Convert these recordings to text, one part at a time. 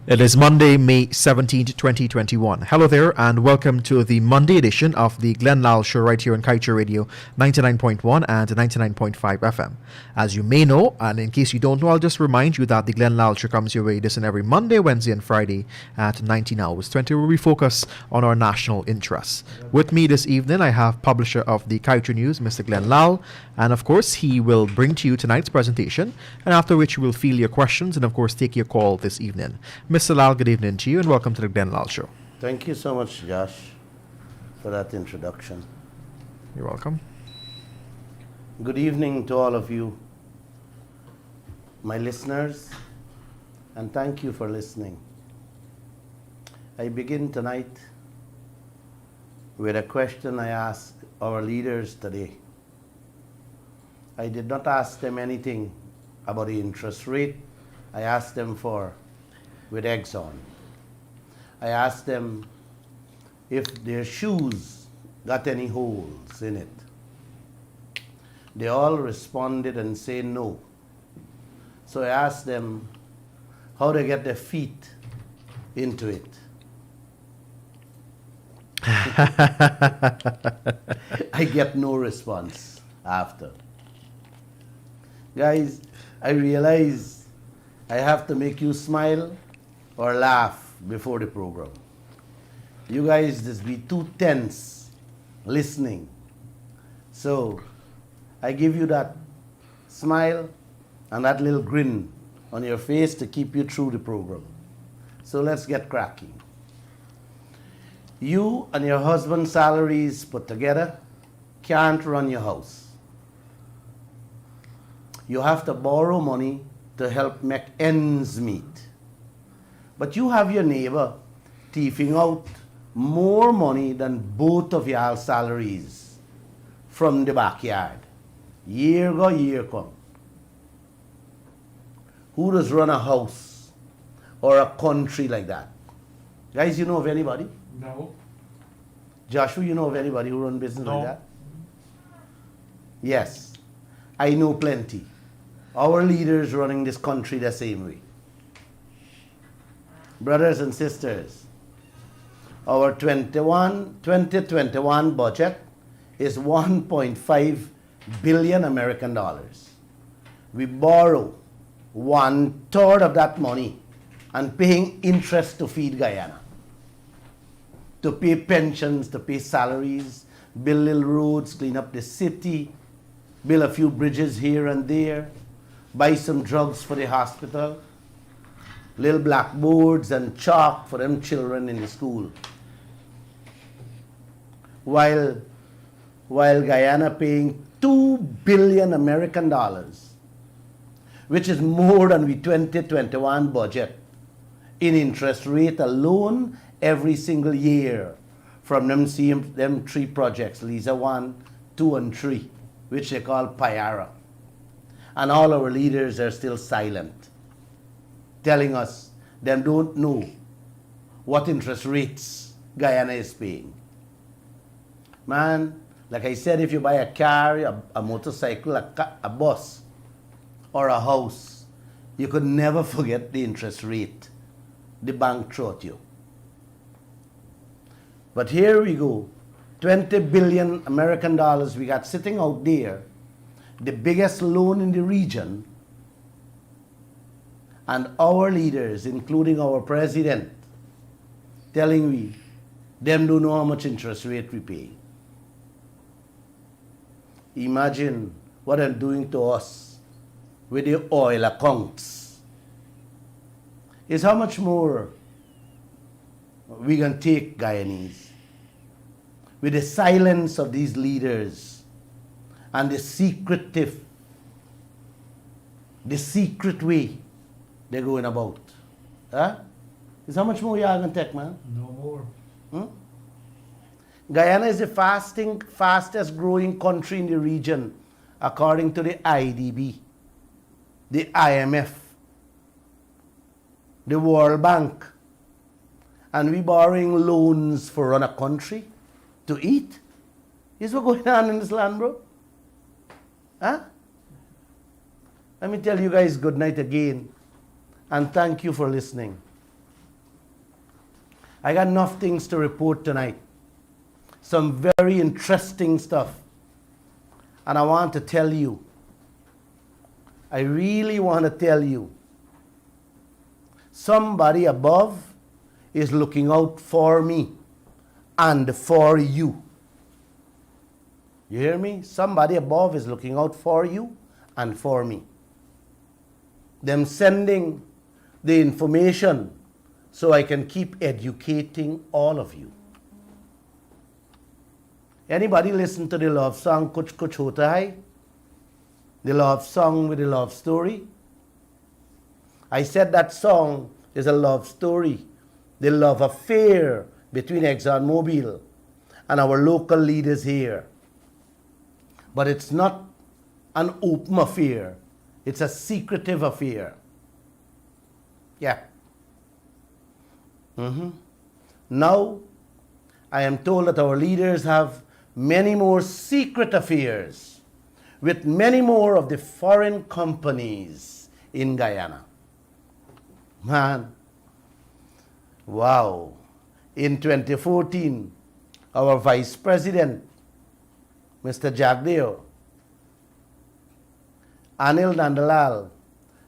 It is Monday, May 17th, 2021. Hello there, and welcome to the Monday edition of the Lall Show right here on Kaieteur Radio 99.1 and 99.5 FM. As you may know, and in case you don't know, I'll just remind you that the Lall Show comes your way this and every Monday, Wednesday, and Friday at 19 hours 20, where we focus on our national interests. With me this evening, I have publisher of the Kaieteur News, Mr. Lall, and of course, he will bring to you tonight's presentation, and after which we will field your questions and, of course, take your call this evening. Mr. Lall, good evening to you and welcome to the Lall Show. Thank you so much, Josh, for that introduction. You're welcome. Good evening to all of you, my listeners, and thank you for listening. I begin tonight with a question I asked our leaders today. I did not ask them anything about the interest rate. I asked them with eggs on. I asked them if their shoes got any holes in it. They all responded and said no. So I asked them how they get their feet into it. I get no response after. Guys, I realize I have to make you smile or laugh before the program. You guys just be too tense listening. So I give you that smile and that little grin on your face to keep you through the program. So let's get cracking. You and your husband's salaries put together can't run your house. You have to borrow money to help make ends meet. But you have your neighbor thieving out more money than both of y'all's salaries from the backyard. Year go, year come. Who does run a house or a country like that? Guys, you know of anybody? No. Joshua, you know of anybody who run business No. like that? Yes, I know plenty. Our leaders running this country the same way. Brothers and sisters, our 2021 budget is 1.5 billion American dollars. We borrow 1/3 of that money and paying interest to feed Guyana, to pay pensions, to pay salaries, build little roads, clean up the city, build a few bridges here and there, buy some drugs for the hospital, little blackboards and chalk for them children in the school. While Guyana paying 2 billion American dollars, which is more than the 2021 budget in interest rate alone every single year from them three projects, Lisa 1, 2, and 3, which they call PIARA. And all our leaders are still silent, telling us they don't know what interest rates Guyana is paying. Man, like I said, if you buy a car, a motorcycle, a bus, or a house, you could never forget the interest rate the bank threw at you. But here we go, 20 billion American dollars we got sitting out there, the biggest loan in the region, and our leaders, including our president, telling me them don't know how much interest rate we pay. Imagine what they're doing to us with the oil accounts. Is how much more we can take, Guyanese, with the silence of these leaders and the secret way they're going about. Huh? Is how much more y'all gonna take, man? No more. Guyana is the fastest growing country in the region, according to the IDB, the IMF, the World Bank. And we borrowing loans for run a country to eat? Is what going on in this land, bro? Huh? Let me tell you guys good night again, and thank you for listening. I got enough things to report tonight. Some very interesting stuff. And I want to tell you, I really want to tell you, somebody above is looking out for me and for you. You hear me? Somebody above is looking out for you and for me. Them sending the information so I can keep educating all of you. Anybody listen to the love song Kuch Kuch Hota Hai? The love song with the love story? I said that song is a love story, the love affair between ExxonMobil and our local leaders here. But it's not an open affair. It's a secretive affair. Yeah. Now, I am told that our leaders have many more secret affairs with many more of the foreign companies in Guyana. Man, wow. In 2014, our Vice President, Mr. Jagdeo, Anil Nandalal,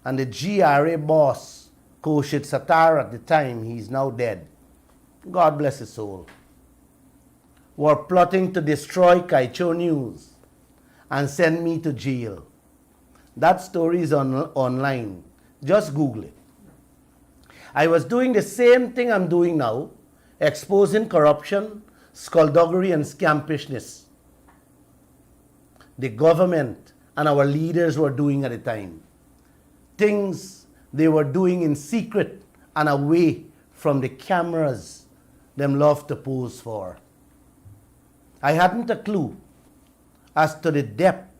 and the GRA boss, Kaushik Satar at the time, he's now dead, God bless his soul, were plotting to destroy Kaieteur News and send me to jail. That story is online. Just Google it. I was doing the same thing I'm doing now, exposing corruption, skullduggery, and scampishness. The government and our leaders were doing at the time. Things they were doing in secret and away from the cameras them love to pose for. I hadn't a clue as to the depth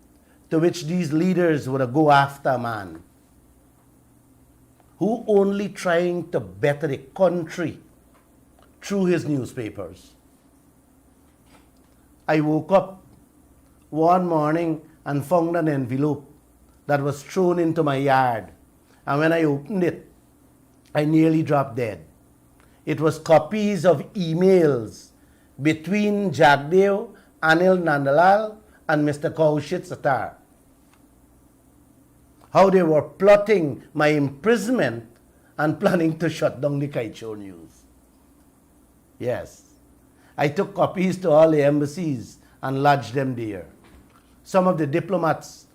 to which these leaders would go after a man who only trying to better the country through his newspapers. I woke up one morning and found an envelope that was thrown into my yard. And when I opened it, I nearly dropped dead. It was copies of emails between Jagdeo, Anil Nandalal, and Mr. Kaushik Satar. How they were plotting my imprisonment and planning to shut down the Kaieteur News. Yes, I took copies to all the embassies and lodged them there. Some of the diplomats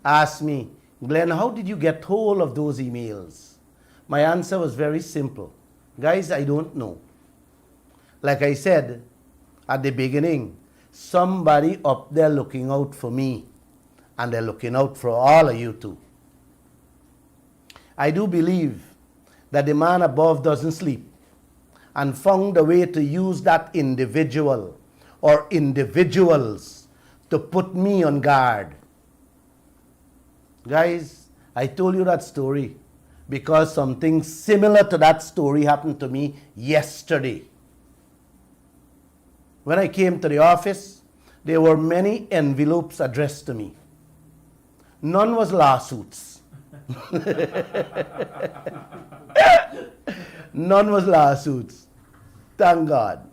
asked me, Glenn, how did you get hold of those emails? My answer was very simple. Guys, I don't know. Like I said at the beginning, somebody up there looking out for me, and they're looking out for all of you too. I do believe that the man above doesn't sleep and found a way to use that individual or individuals to put me on guard. Guys, I told you that story because something similar to that story happened to me yesterday. When I came to the office, there were many envelopes addressed to me. None was lawsuits. None was lawsuits. Thank God.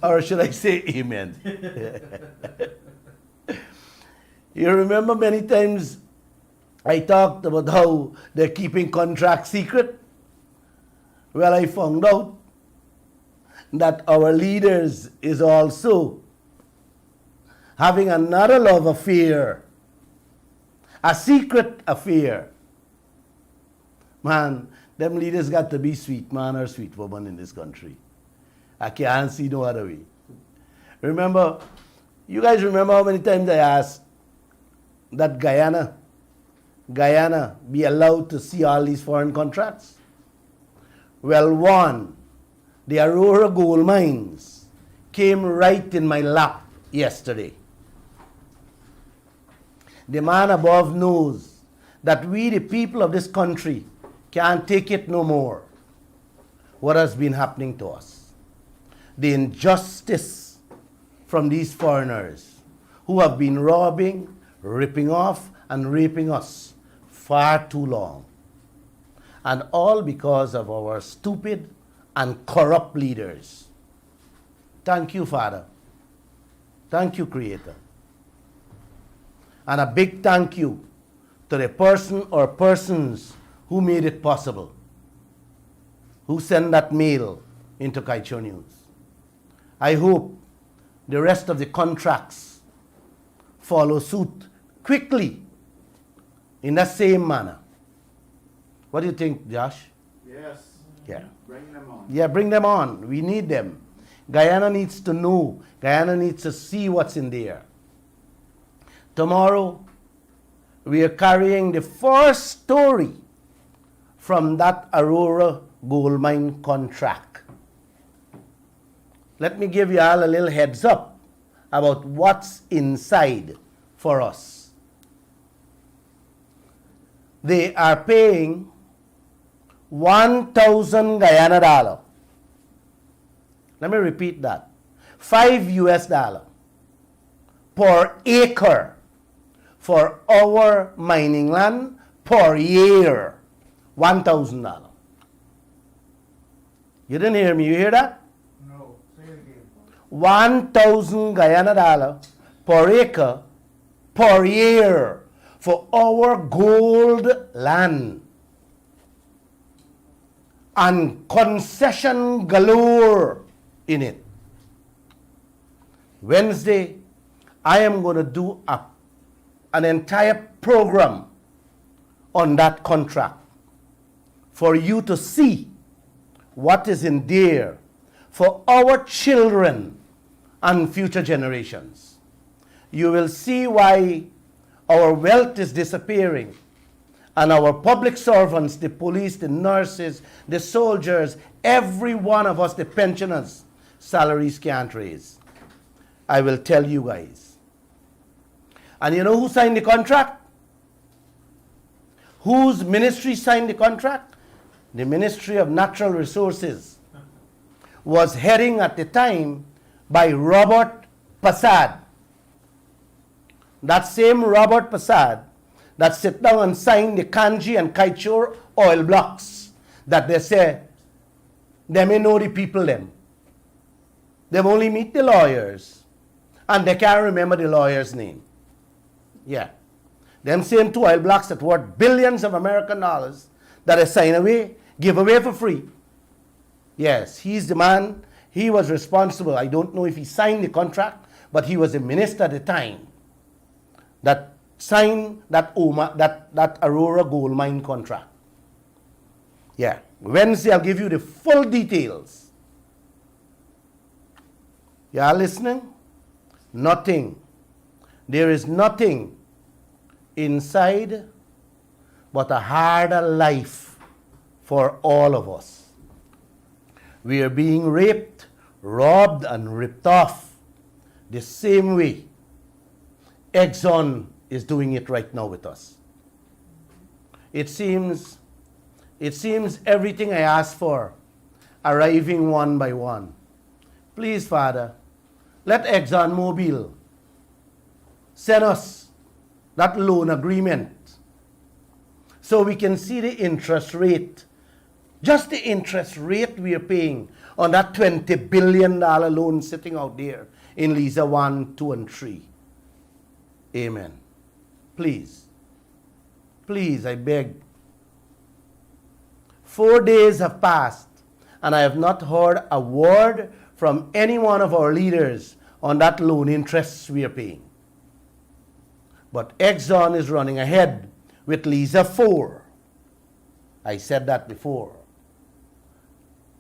Or should I say amen? You remember many times I talked about how they're keeping contracts secret? Well, I found out that our leaders is also having another love affair, a secret affair. Man, them leaders got to be sweet man or sweet woman in this country. I can't see no other way. Remember, you guys remember how many times I asked that Guyana be allowed to see all these foreign contracts? Well, one, the Aurora gold mines came right in my lap yesterday. The man above knows that we, the people of this country, can't take it no more. What has been happening to us? The injustice from these foreigners who have been robbing, ripping off, and raping us far too long. And all because of our stupid and corrupt leaders. Thank you, Father. Thank you, Creator. And a big thank you to the person or persons who made it possible, who sent that mail into Kaieteur News. I hope the rest of the contracts follow suit quickly in the same manner. What do you think, Josh? Yes. Yeah. Bring them on. Yeah, bring them on. We need them. Guyana needs to know. Guyana needs to see what's in there. Tomorrow, we are carrying the first story from that Aurora gold mine contract. Let me give you all a little heads up about what's inside for us. They are paying 1,000 Guyana dollar. Let me repeat that. $5 per acre for our mining land per year. $1,000. You didn't hear me, you hear that? No, say it again. 1,000 Guyana dollar per acre per year for our gold land. And concession galore in it. Wednesday, I am going to do an entire program on that contract for you to see what is in there for our children and future generations. You will see why our wealth is disappearing and our public servants, the police, the nurses, the soldiers, every one of us, the pensioners, salaries can't raise. I will tell you guys. And you know who signed the contract? Whose ministry signed the contract? The Ministry of Natural Resources was heading at the time by Robert Passad. That same Robert Passad that sit down and sign the Kanji and Kaieteur oil blocks that they say they may know the people them. They only meet the lawyers and they can't remember the lawyer's name. Yeah. Them same two oil blocks that worth billions of American dollars that they sign away, give away for free. Yes, he's the man. He was responsible. I don't know if he signed the contract, but he was the minister at the time that signed that Aurora gold mine contract. Yeah. Wednesday, I'll give you the full details. You are listening? Nothing. There is nothing inside but a harder life for all of us. We are being raped, robbed, and ripped off the same way Exxon is doing it right now with us. It seems everything I asked for arriving one by one. Please, Father, let ExxonMobil send us that loan agreement so we can see the interest rate, just the interest rate we are paying on that $20 billion loan sitting out there in Lisa 1, 2, and 3. Amen. Please. Please, I beg. 4 days have passed, and I have not heard a word from any one of our leaders on that loan interests we are paying. But Exxon is running ahead with Lisa 4. I said that before.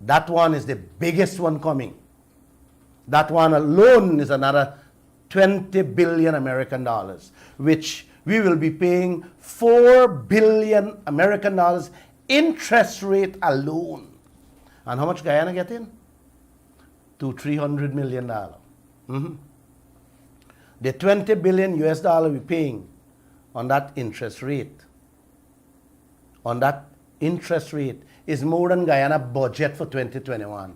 That one is the biggest one coming. That one alone is another 20 billion American dollars, which we will be paying 4 billion American dollars interest rate alone. And how much Guyana getting? $200-300 million. The 20 billion US dollar we're paying on that interest rate, is more than Guyana budget for 2021.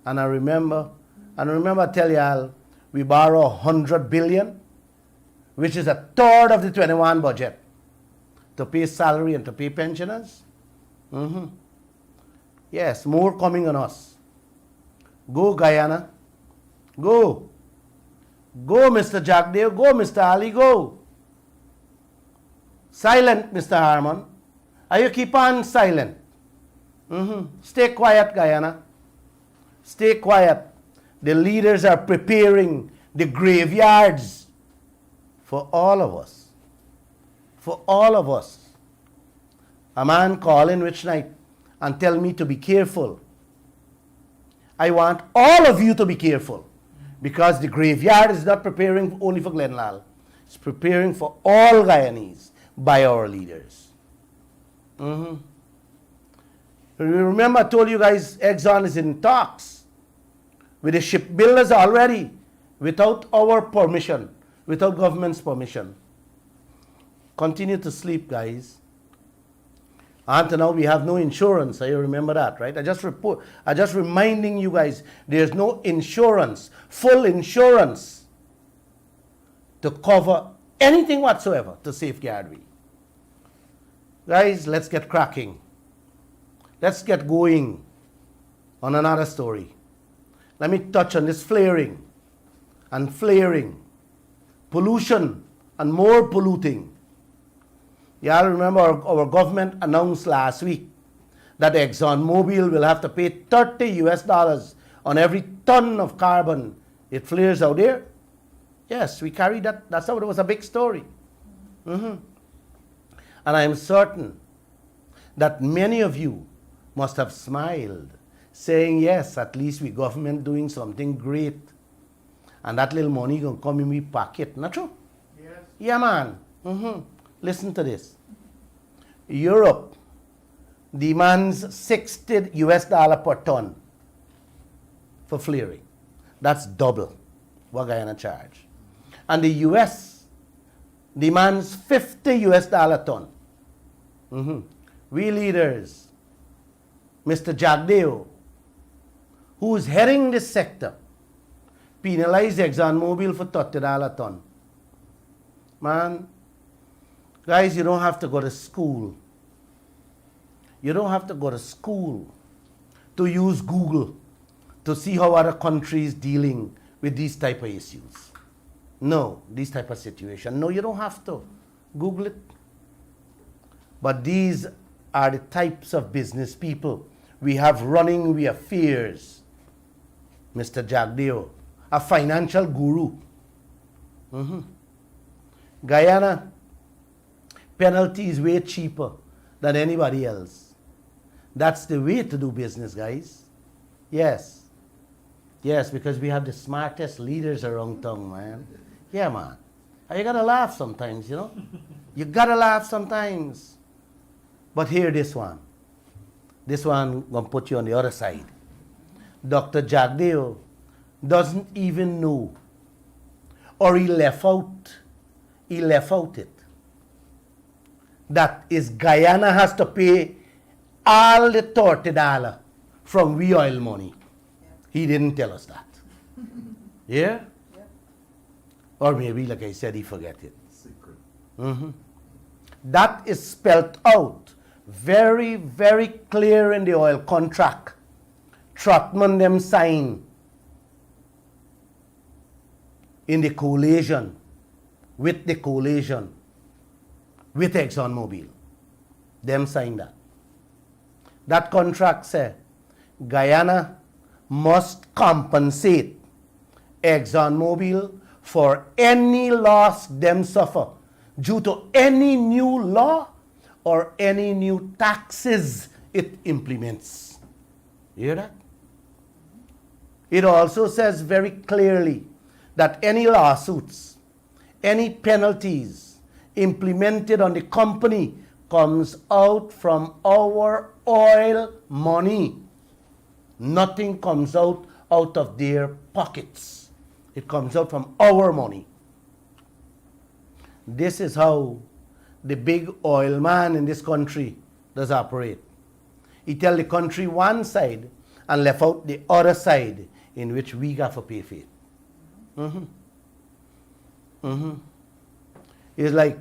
And I remember I tell y'all, we borrow 100 billion, which is a third of the 21 budget, to pay salary and to pay pensioners. Yes, more coming on us. Go Guyana. Go. Go, Mr. Jagdeo. Go, Mr. Ali. Go. Silent, Mr. Harmon. Are you keep on silent? Stay quiet, Guyana. Stay quiet. The leaders are preparing the graveyards for all of us. For all of us. A man call in which night and tell me to be careful. I want all of you to be careful, because the graveyard is not preparing only for Glen Lall. It's preparing for all Guyanese by our leaders. Remember I told you guys Exxon is in talks with the shipbuilders already without our permission, without government's permission. Continue to sleep, guys. Until now, we have no insurance. You remember that, right? I just reminding you guys, there's no insurance, full insurance to cover anything whatsoever to safeguard we. Guys, let's get cracking. Let's get going on another story. Let me touch on this flaring, pollution, and more polluting. Y'all remember our government announced last week that ExxonMobil will have to pay $30 on every ton of carbon it flares out there. Yes, we carried that. That's how it was a big story. And I am certain that many of you must have smiled, saying, yes, at least we government doing something great. And that little money gonna come in my pocket. Not true? Yes. Yeah, man. Listen to this. Europe demands $60 per ton for flaring. That's double what Guyana charge. And the US demands $50 ton. We leaders, Mr. Jagdeo, who is heading this sector, penalize ExxonMobil for $30 ton. Man, guys, you don't have to go to school. You don't have to go to school to use Google to see how other countries dealing with these type of issues. No, these type of situation. No, you don't have to. Google it. But these are the types of business people we have running we affairs. Mr. Jagdeo, a financial guru. Guyana, penalty is way cheaper than anybody else. That's the way to do business, guys. Yes. Yes, because we have the smartest leaders around town, man. Yeah, man. You gotta laugh sometimes, you know? You gotta laugh sometimes. But hear this one. This one gonna put you on the other side. Dr. Jagdeo doesn't even know, or he left out it, that is Guyana has to pay all the $30 from we oil money. He didn't tell us that. Yeah? Or maybe, like I said, he forget it. Secret. That is spelled out very, very clear in the oil contract. Trotman them sign in the coalition, with ExxonMobil. Them sign that. That contract says Guyana must compensate ExxonMobil for any loss them suffer due to any new law or any new taxes it implements. You hear that? It also says very clearly that any lawsuits, any penalties implemented on the company comes out from our oil money. Nothing comes out of their pockets. It comes out from our money. This is how the big oil man in this country does operate. He tell the country one side and left out the other side in which we got to pay for it. It's like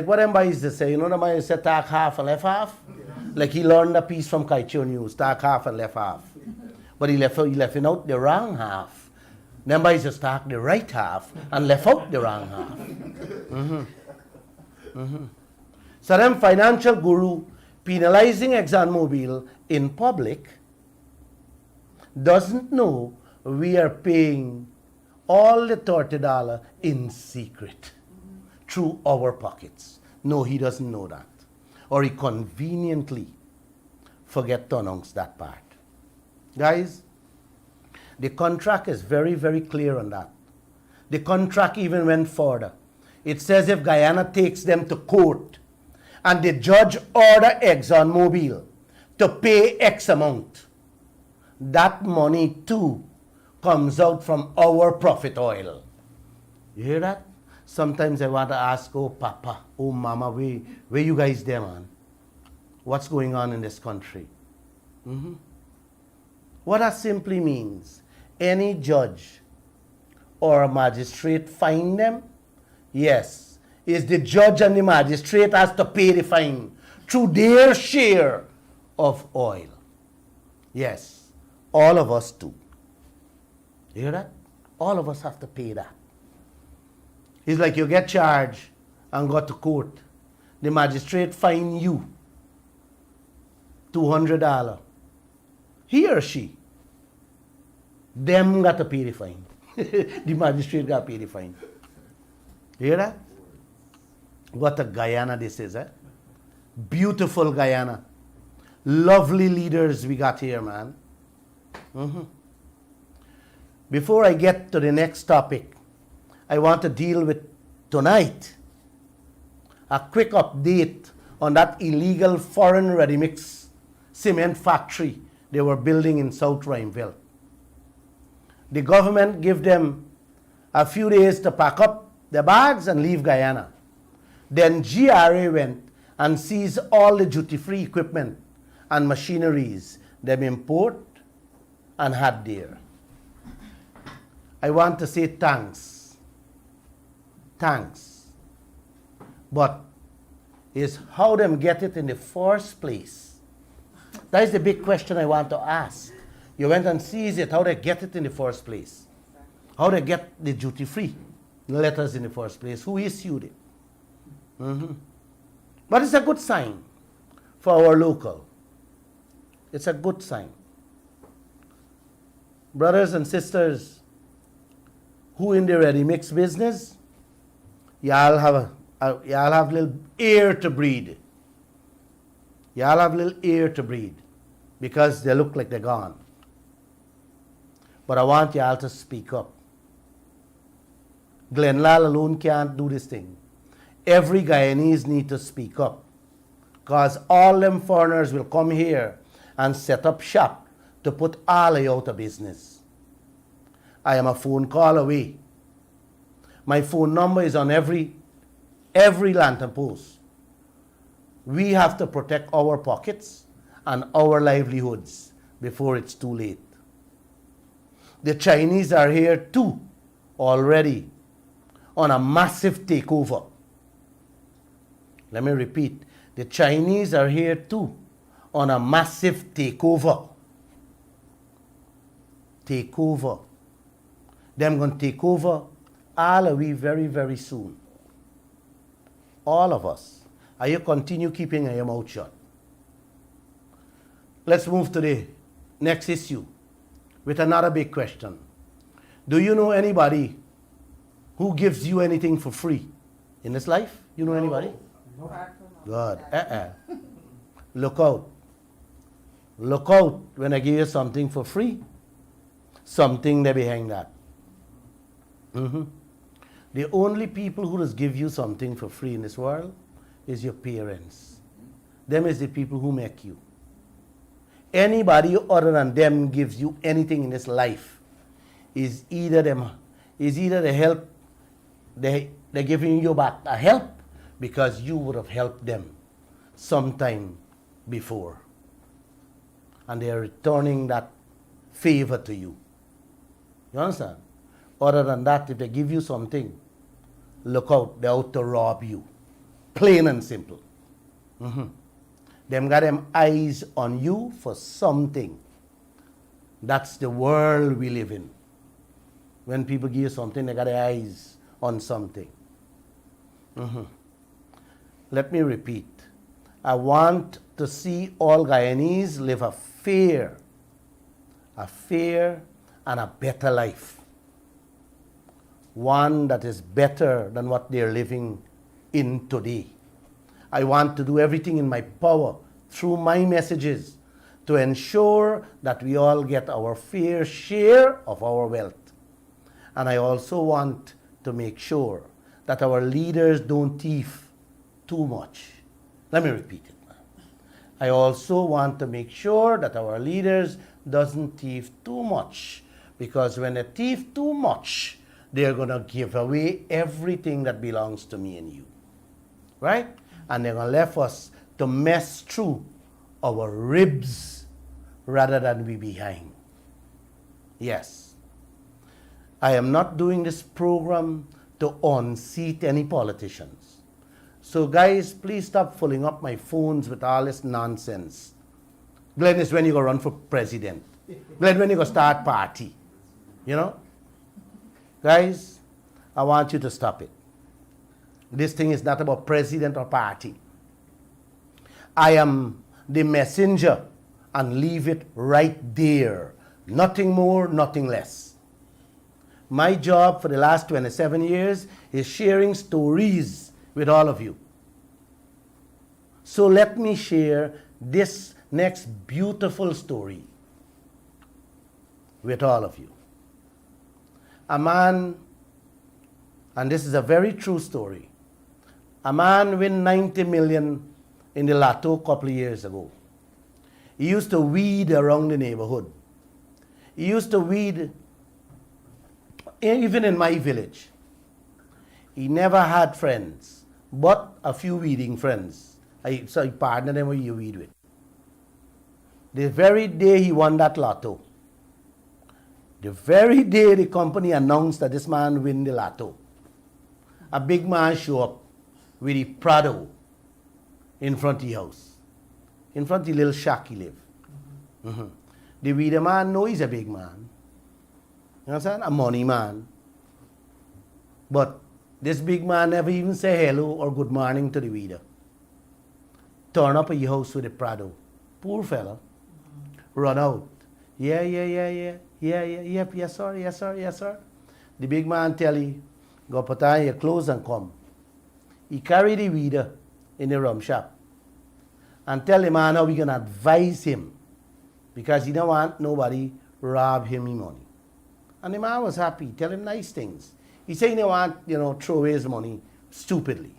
what them boys to say, you know, the boys say talk half and left half. Like he learned a piece from Kaieteur News, talk half and left half. But he left out the wrong half. Remember, he just talked the right half and left out the wrong half. So them financial guru penalizing ExxonMobil in public doesn't know we are paying all the $30 in secret through our pockets. No, he doesn't know that. Or he conveniently forget to announce that part. Guys, the contract is very, very clear on that. The contract even went further. It says if Guyana takes them to court and the judge order ExxonMobil to pay X amount, that money too comes out from our profit oil. You hear that? Sometimes I want to ask, oh papa, oh mama, where you guys there, man? What's going on in this country? What that simply means, any judge or a magistrate fine them, yes, is the judge and the magistrate has to pay the fine through their share of oil. Yes, all of us do. You hear that? All of us have to pay that. It's like you get charged and go to court. The magistrate fine you $200. He or she, them got to pay the fine. The magistrate got to pay the fine. You hear that? What a Guyana this is, eh? Beautiful Guyana. Lovely leaders we got here, man. Before I get to the next topic, I want to deal with tonight a quick update on that illegal foreign ready-mix cement factory they were building in South Rhineville. The government gave them a few days to pack up their bags and leave Guyana. Then GRA went and seized all the duty-free equipment and machineries they import and had there. I want to say thanks. Thanks. But is how them get it in the first place? That is the big question I want to ask. You went and seized it, how they get it in the first place? How they get the duty-free letters in the first place? Who issued it? But it's a good sign for our local. It's a good sign. Brothers and sisters who in the ready-mix business, y'all have little air to breathe. Y'all have little air to breathe because they look like they're gone. But I want y'all to speak up. Lall alone can't do this thing. Every Guyanese need to speak up because all them foreigners will come here and set up shop to put all of you out of business. I am a phone call away. My phone number is on every lantern post. We have to protect our pockets and our livelihoods before it's too late. The Chinese are here too already on a massive takeover. Let me repeat. The Chinese are here too on a massive takeover. Takeover. Them going to take over all of we very, very soon. All of us. Are you continue keeping your mouth shut? Let's move to the next issue with another big question. Do you know anybody who gives you anything for free in this life? You know anybody? No. Good. Look out. Look out when I give you something for free. Something there behind that. The only people who just give you something for free in this world is your parents. Them is the people who make you. Anybody other than them gives you anything in this life is either the help they're giving you back a help because you would have helped them sometime before. And they're returning that favor to you. You understand? Other than that, if they give you something, look out, they're out to rob you. Plain and simple. Them got them eyes on you for something. That's the world we live in. When people give you something, they got their eyes on something. Let me repeat. I want to see all Guyanese live a fair and a better life. One that is better than what they're living in today. I want to do everything in my power through my messages to ensure that we all get our fair share of our wealth. And I also want to make sure that our leaders don't thief too much. Let me repeat it. I also want to make sure that our leaders doesn't thief too much, because when they thief too much, they're going to give away everything that belongs to me and you. Right? And they're going to left us to mess through our ribs rather than be behind. Yes. I am not doing this program to unseat any politicians. So guys, please stop filling up my phones with all this nonsense. Glenn is when you go run for president. Glenn when you go start party. You know? Guys, I want you to stop it. This thing is not about president or party. I am the messenger and leave it right there. Nothing more, nothing less. My job for the last 27 years is sharing stories with all of you. So let me share this next beautiful story with all of you. A man, and this is a very true story, a man win 90 million in the lotto a couple of years ago. He used to weed around the neighborhood. He used to weed even in my village. He never had friends, but a few weeding friends. So I partnered them with you weed with. The very day he won that lotto, the very day the company announced that this man win the lotto, a big man show up with a Prado in front of the house, in front of the little shack he live. The weeder man know he's a big man. You understand? A money man. But this big man never even say hello or good morning to the weeder. Turn up at your house with a Prado. Poor fella. Run out. Yes, sir. The big man tell you, go put on your clothes and come. He carry the weeder in the rum shop and tell the man how we gonna advise him, because he don't want nobody rob him his money. And the man was happy, tell him nice things. He saying they want, throw away his money stupidly.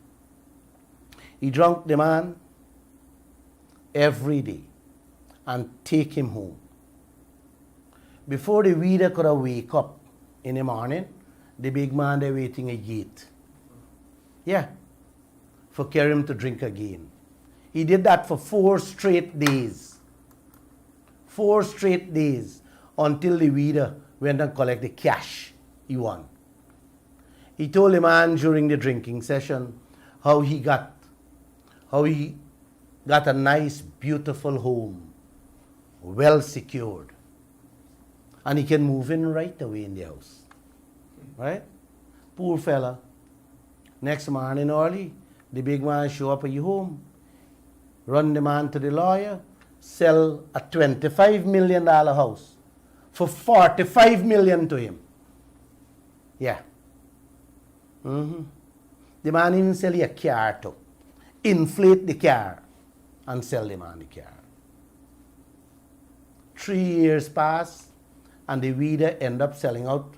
He drunk the man every day and take him home. Before the weeder could have wake up in the morning, the big man they waiting at gate. Yeah, for carry him to drink again. He did that for 4 straight days. 4 straight days until the weeder went and collect the cash he won. He told the man during the drinking session how he got a nice, beautiful home, well secured. And he can move in right away in the house. Right? Poor fella. Next morning early, the big man show up at your home, run the man to the lawyer, sell a $25 million house for $45 million to him. Yeah. The man even sell you a car too. Inflate the car and sell the man the car. 3 years pass and the weeder end up selling out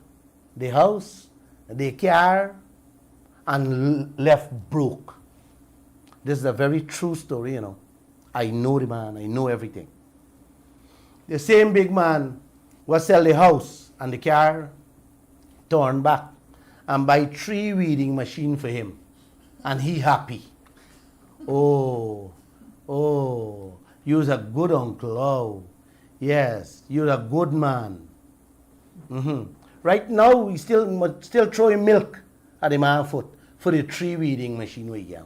the house, the car, and left broke. This is a very true story, I know the man, I know everything. The same big man will sell the house and the car, turn back, and buy 3 weeding machine for him. And he happy. Oh, you's a good uncle. Oh, yes, you're a good man. Right now, we still throwing milk at the man foot for the 3 weeding machine we get.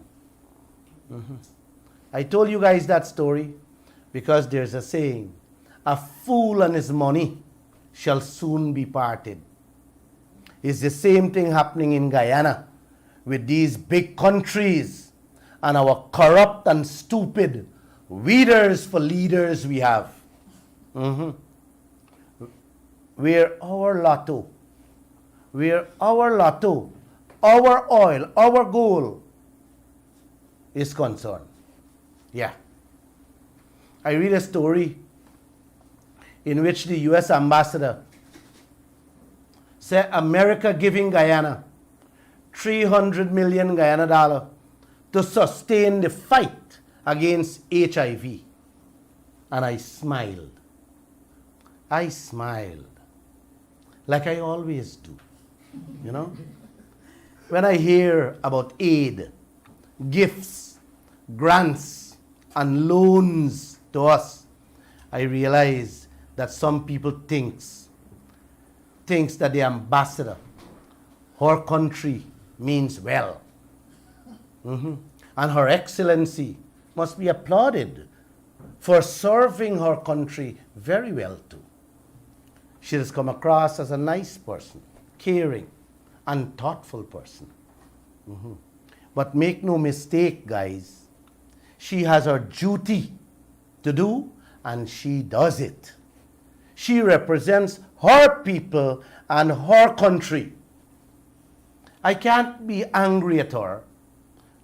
I told you guys that story because there's a saying, a fool and his money shall soon be parted. It's the same thing happening in Guyana with these big countries and our corrupt and stupid weeders for leaders we have. Where our lotto, our oil, our gold is concerned. Yeah. I read a story in which the US ambassador said America giving Guyana 300 million Guyana dollar to sustain the fight against HIV. And I smiled. I smiled. Like I always do. You know? When I hear about aid, gifts, grants, and loans to us, I realize that some people thinks that the ambassador, her country means well. And Her Excellency must be applauded for serving her country very well too. She has come across as a nice person, caring, and thoughtful person. But make no mistake, guys, she has her duty to do, and she does it. She represents her people and her country. I can't be angry at her.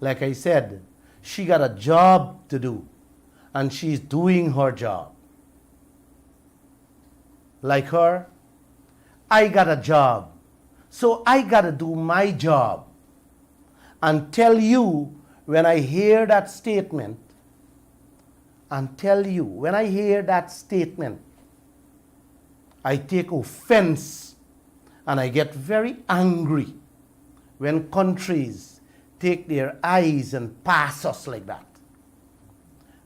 Like I said, she got a job to do, and she's doing her job. Like her, I got a job, so I got to do my job. And tell you, when I hear that statement, I take offense and I get very angry when countries take their eyes and pass us like that.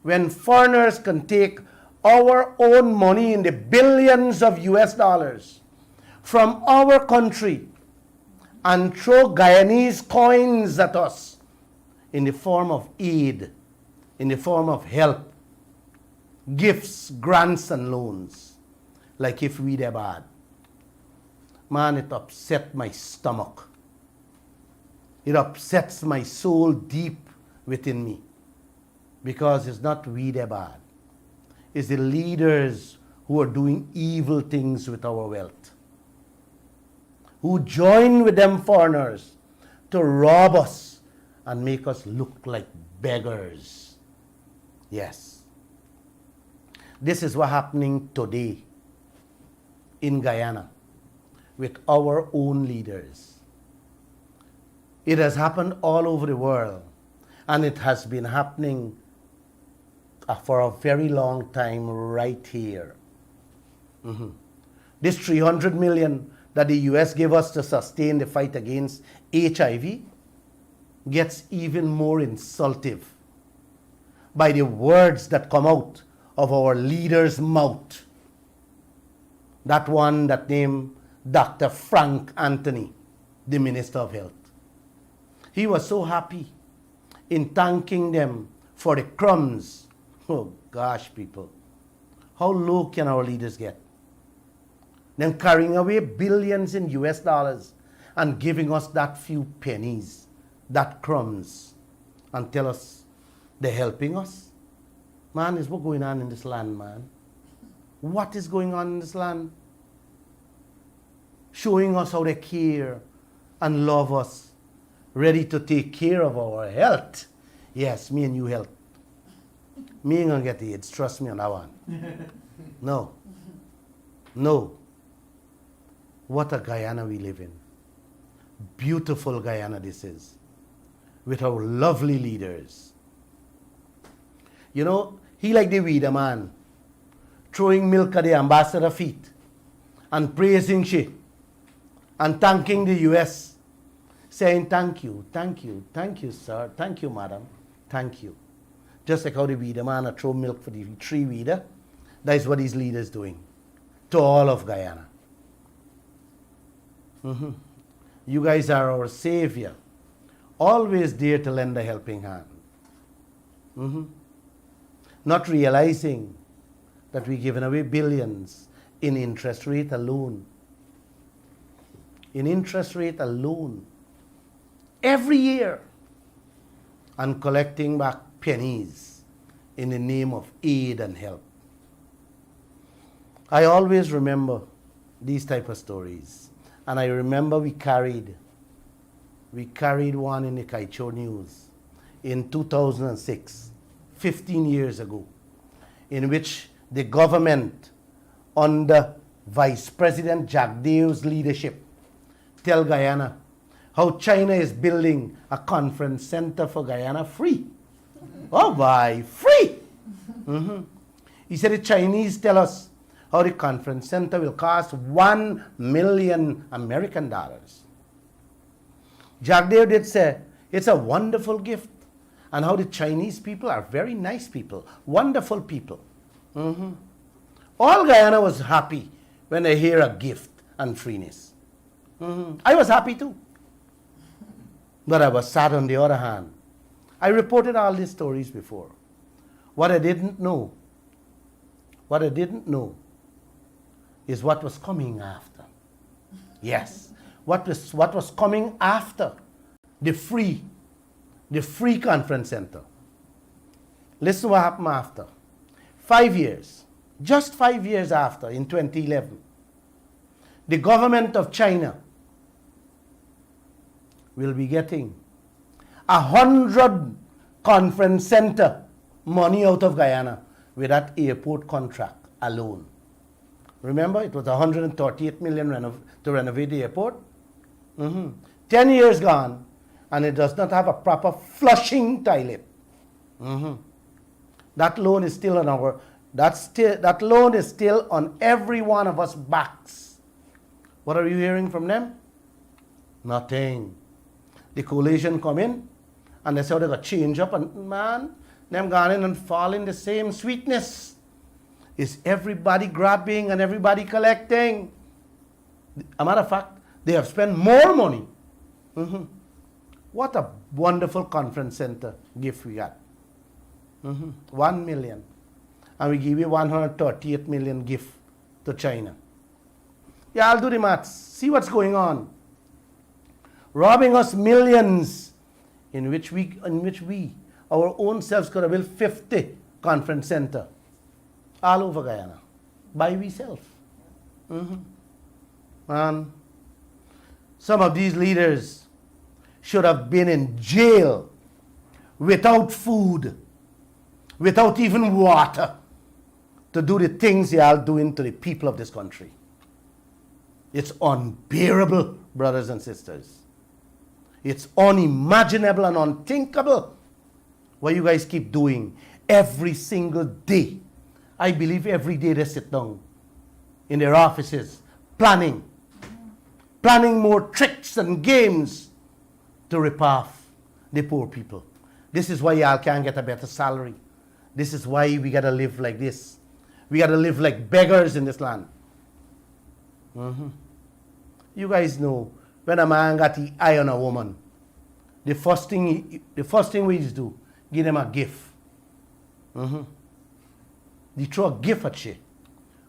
When foreigners can take our own money in the billions of US dollars from our country and throw Guyanese coins at us in the form of aid, in the form of help, gifts, grants, and loans, like if we were bad. Man, it upset my stomach. It upsets my soul deep within me, because it's not we that bad. It's the leaders who are doing evil things with our wealth, who join with them foreigners to rob us and make us look like beggars. Yes. This is what's happening today in Guyana with our own leaders. It has happened all over the world, and it has been happening for a very long time right here. This 300 million that the US gave us to sustain the fight against HIV gets even more insultive by the words that come out of our leader's mouth. That one that named Dr. Frank Anthony, the Minister of Health. He was so happy in thanking them for the crumbs. Oh gosh, people. How low can our leaders get? Them carrying away billions in US dollars and giving us that few pennies, that crumbs, and tell us they're helping us? Man, is what going on in this land, man. What is going on in this land? Showing us how they care and love us, ready to take care of our health. Yes, me and you health. Me ain't gonna get the AIDS, trust me on that one. No. No. What a Guyana we live in. Beautiful Guyana this is, with our lovely leaders. You know, he like the weeder man, throwing milk at the ambassador's feet and praising she and thanking the US, saying thank you, sir, thank you, madam, thank you. Just like how the weeder man throw milk for the tree weeder, that is what these leaders doing to all of Guyana. You guys are our savior, always there to lend a helping hand. not realizing that we're giving away billions in interest rate alone. In interest rate alone. Every year. And collecting back pennies in the name of aid and help. I always remember these type of stories. And I remember we carried one in the Kaieteur News in 2006, 15 years ago, in which the government under Vice President Jagdeo's leadership tell Guyana how China is building a conference center for Guyana free. Oh, why? Free! He said the Chinese tell us how the conference center will cost $1 million American dollars. Jagdeo did say it's a wonderful gift, and how the Chinese people are very nice people, wonderful people. All Guyana was happy when they hear a gift and freeness. I was happy too. But I was sad on the other hand. I reported all these stories before. What I didn't know is what was coming after. Yes, what was coming after the free conference center. Listen what happened after. 5 years, just 5 years after, in 2011, the government of China will be getting 100 conference center money out of Guyana with that airport contract alone. Remember, it was 138 million to renovate the airport. 10 years gone, and it does not have a proper flushing toilet. That loan is still on that loan is still on every one of us backs. What are you hearing from them? Nothing. The coalition come in, and they say they got change up, and man, them gone in and fall in the same sweetness. Is everybody grabbing and everybody collecting? A matter of fact, they have spent more money. What a wonderful conference center gift we got. 1 million. And we give you 138 million gift to China. Yeah, I'll do the maths. See what's going on. Robbing us millions in which we, our own selves could have built 50 conference center all over Guyana by ourselves. And some of these leaders should have been in jail without food, without even water, to do the things they are doing to the people of this country. It's unbearable, brothers and sisters. It's unimaginable and unthinkable what you guys keep doing every single day. I believe every day they sit down in their offices planning more tricks and games to rip off the poor people. This is why y'all can't get a better salary. This is why we gotta live like this. We gotta live like beggars in this land. You guys know, when a man got the eye on a woman, the first thing we used to do, give them a gift. They throw a gift at she.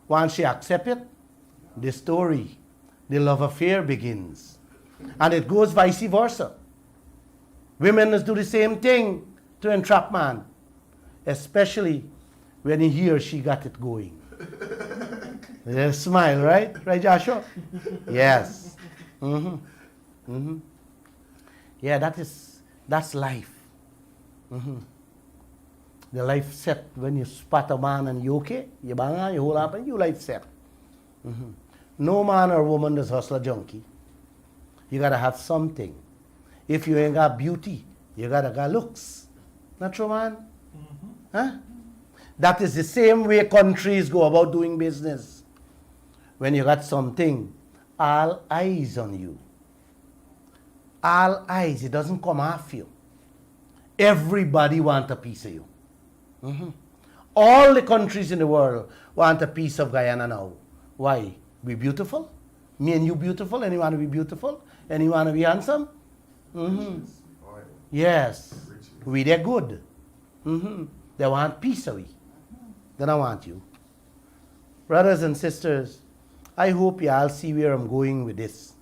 Once she accepts it, the story, the love affair begins. And it goes vice versa. Women must do the same thing to entrap man, especially when he or she got it going. They smile, right? Right, Joshua? Yes. Yeah, that's life. The life set when you spot a man and you okay, you bang, you hold up, and you life set. No man or woman does hustle a junkie. You gotta have something. If you ain't got beauty, you gotta got looks. Not true, man? Huh? That is the same way countries go about doing business. When you got something, all eyes on you. All eyes, it doesn't come off you. Everybody want a piece of you. All the countries in the world want a piece of Guyana now. Why? We beautiful? Me and you beautiful? Anyone to be beautiful? Anyone to be handsome? Yes. We they're good. They want piece of we. Then I want you. Brothers and sisters, I hope you all see where I'm going with this.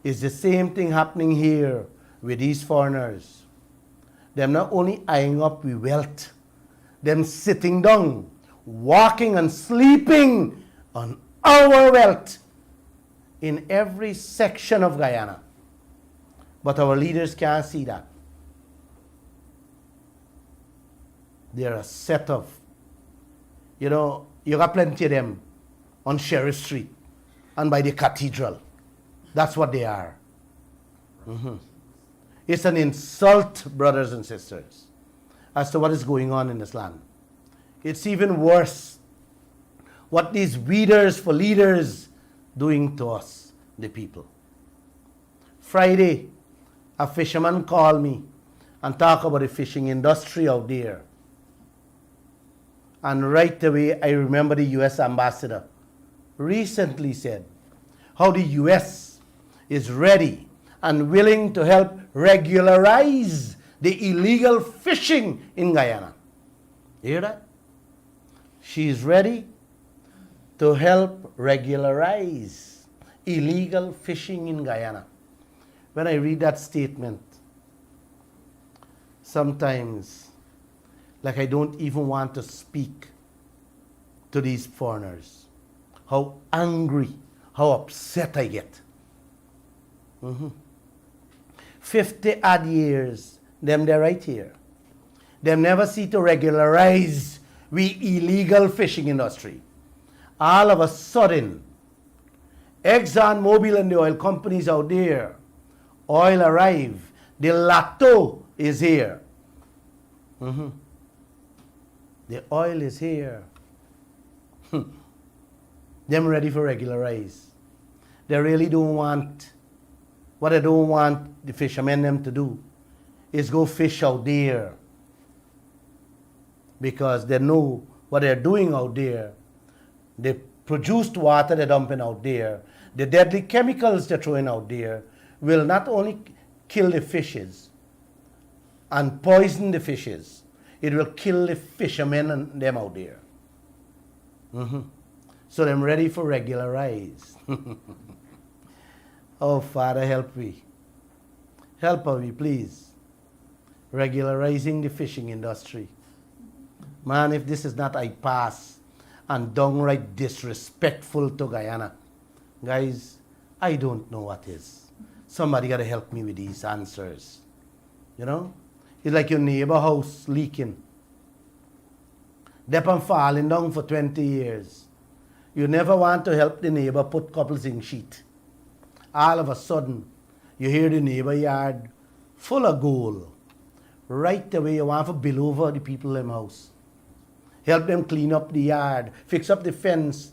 It's the same thing happening here with these foreigners. Them not only eyeing up with wealth, them sitting down, walking and sleeping on our wealth in every section of Guyana. But our leaders can't see that. They're a set of, you got plenty of them on Sheriff Street and by the cathedral. That's what they are. It's an insult, brothers and sisters, as to what is going on in this land. It's even worse what these leaders for leaders doing to us, the people. Friday, a fisherman called me and talked about the fishing industry out there. And right away, I remember the U.S. ambassador recently said how the U.S. is ready and willing to help regularize the illegal fishing in Guyana. You hear that? She is ready to help regularize illegal fishing in Guyana. When I read that statement, sometimes, like I don't even want to speak to these foreigners. How angry, how upset I get. 50 odd years, they're right here. Them never see to regularize we illegal fishing industry. All of a sudden, Exxon Mobil and the oil companies out there, oil arrive, the lotto is here. The oil is here. Them ready for regularize. They really don't want, what they don't want the fishermen them to do is go fish out there. Because they know what they're doing out there. The produced water they're dumping out there, the deadly chemicals they're throwing out there will not only kill the fishes and poison the fishes, it will kill the fishermen and them out there. So them ready for regularize. Oh, Father, help we. Help we, please. Regularizing the fishing industry. Man, if this is not I pass and downright disrespectful to Guyana, guys, I don't know what is. Somebody got to help me with these answers. It's like your neighbor house leaking. They've been falling down for 20 years. You never want to help the neighbor put couple zinc sheet. All of a sudden, you hear the neighbor yard full of gold. Right away, you want to bill over the people in the house. Help them clean up the yard, fix up the fence,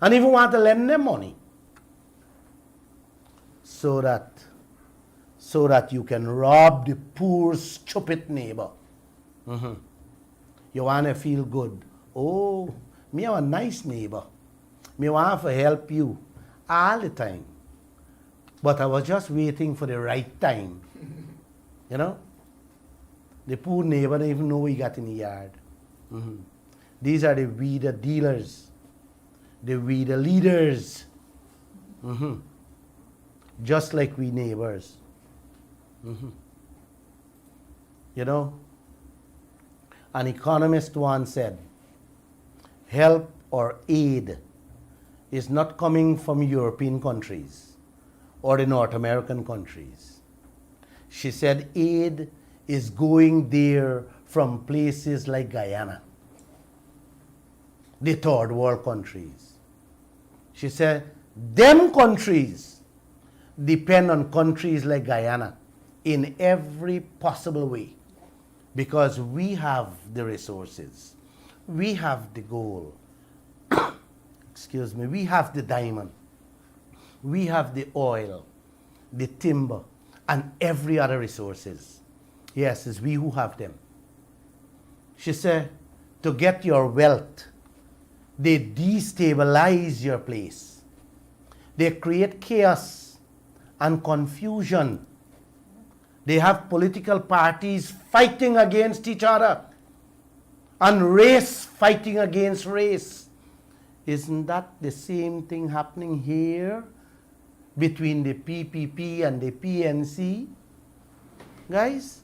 and even want to lend them money. So that you can rob the poor, stupid neighbor. You want to feel good. Oh, me have a nice neighbor. Me want to help you all the time. But I was just waiting for the right time. The poor neighbor don't even know what he got in the yard. These are the weeder dealers, the weeder leaders. Just like we neighbors. An economist once said, help or aid is not coming from European countries or the North American countries. She said aid is going there from places like Guyana, the third world countries. She said, them countries depend on countries like Guyana in every possible way because we have the resources, we have the gold, excuse me, we have the diamond, we have the oil, the timber, and every other resources. Yes, it's we who have them. She said, to get your wealth, they destabilize your place. They create chaos and confusion. They have political parties fighting against each other. and race fighting against race. Isn't that the same thing happening here between the PPP and the PNC? Guys,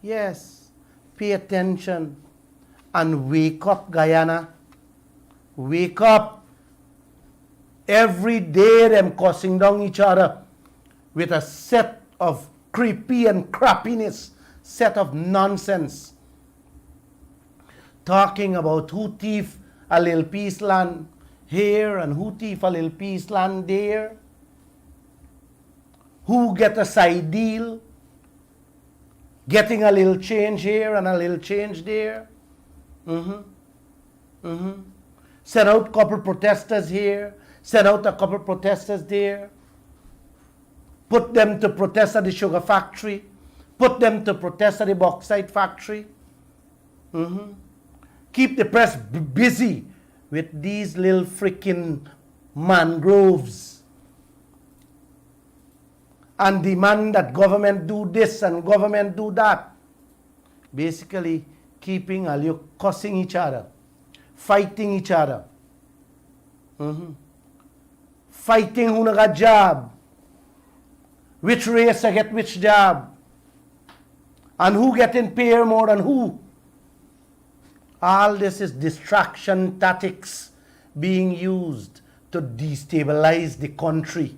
yes, pay attention and wake up, Guyana. Wake up. Every day them cussing down each other with a set of creepy and crappiness, set of nonsense. Talking about who thief a little piece land here and who thief a little piece land there. Who get a side deal, getting a little change here and a little change there. Send out a couple protesters here, send out a couple protesters there. Put them to protest at the sugar factory, put them to protest at the bauxite factory. Keep the press busy with these little freaking mangroves and demand that government do this and government do that. Basically, keeping all you cussing each other, fighting each other, fighting who got job, which race I get which job, and who getting paid more than who. All this is distraction tactics being used to destabilize the country.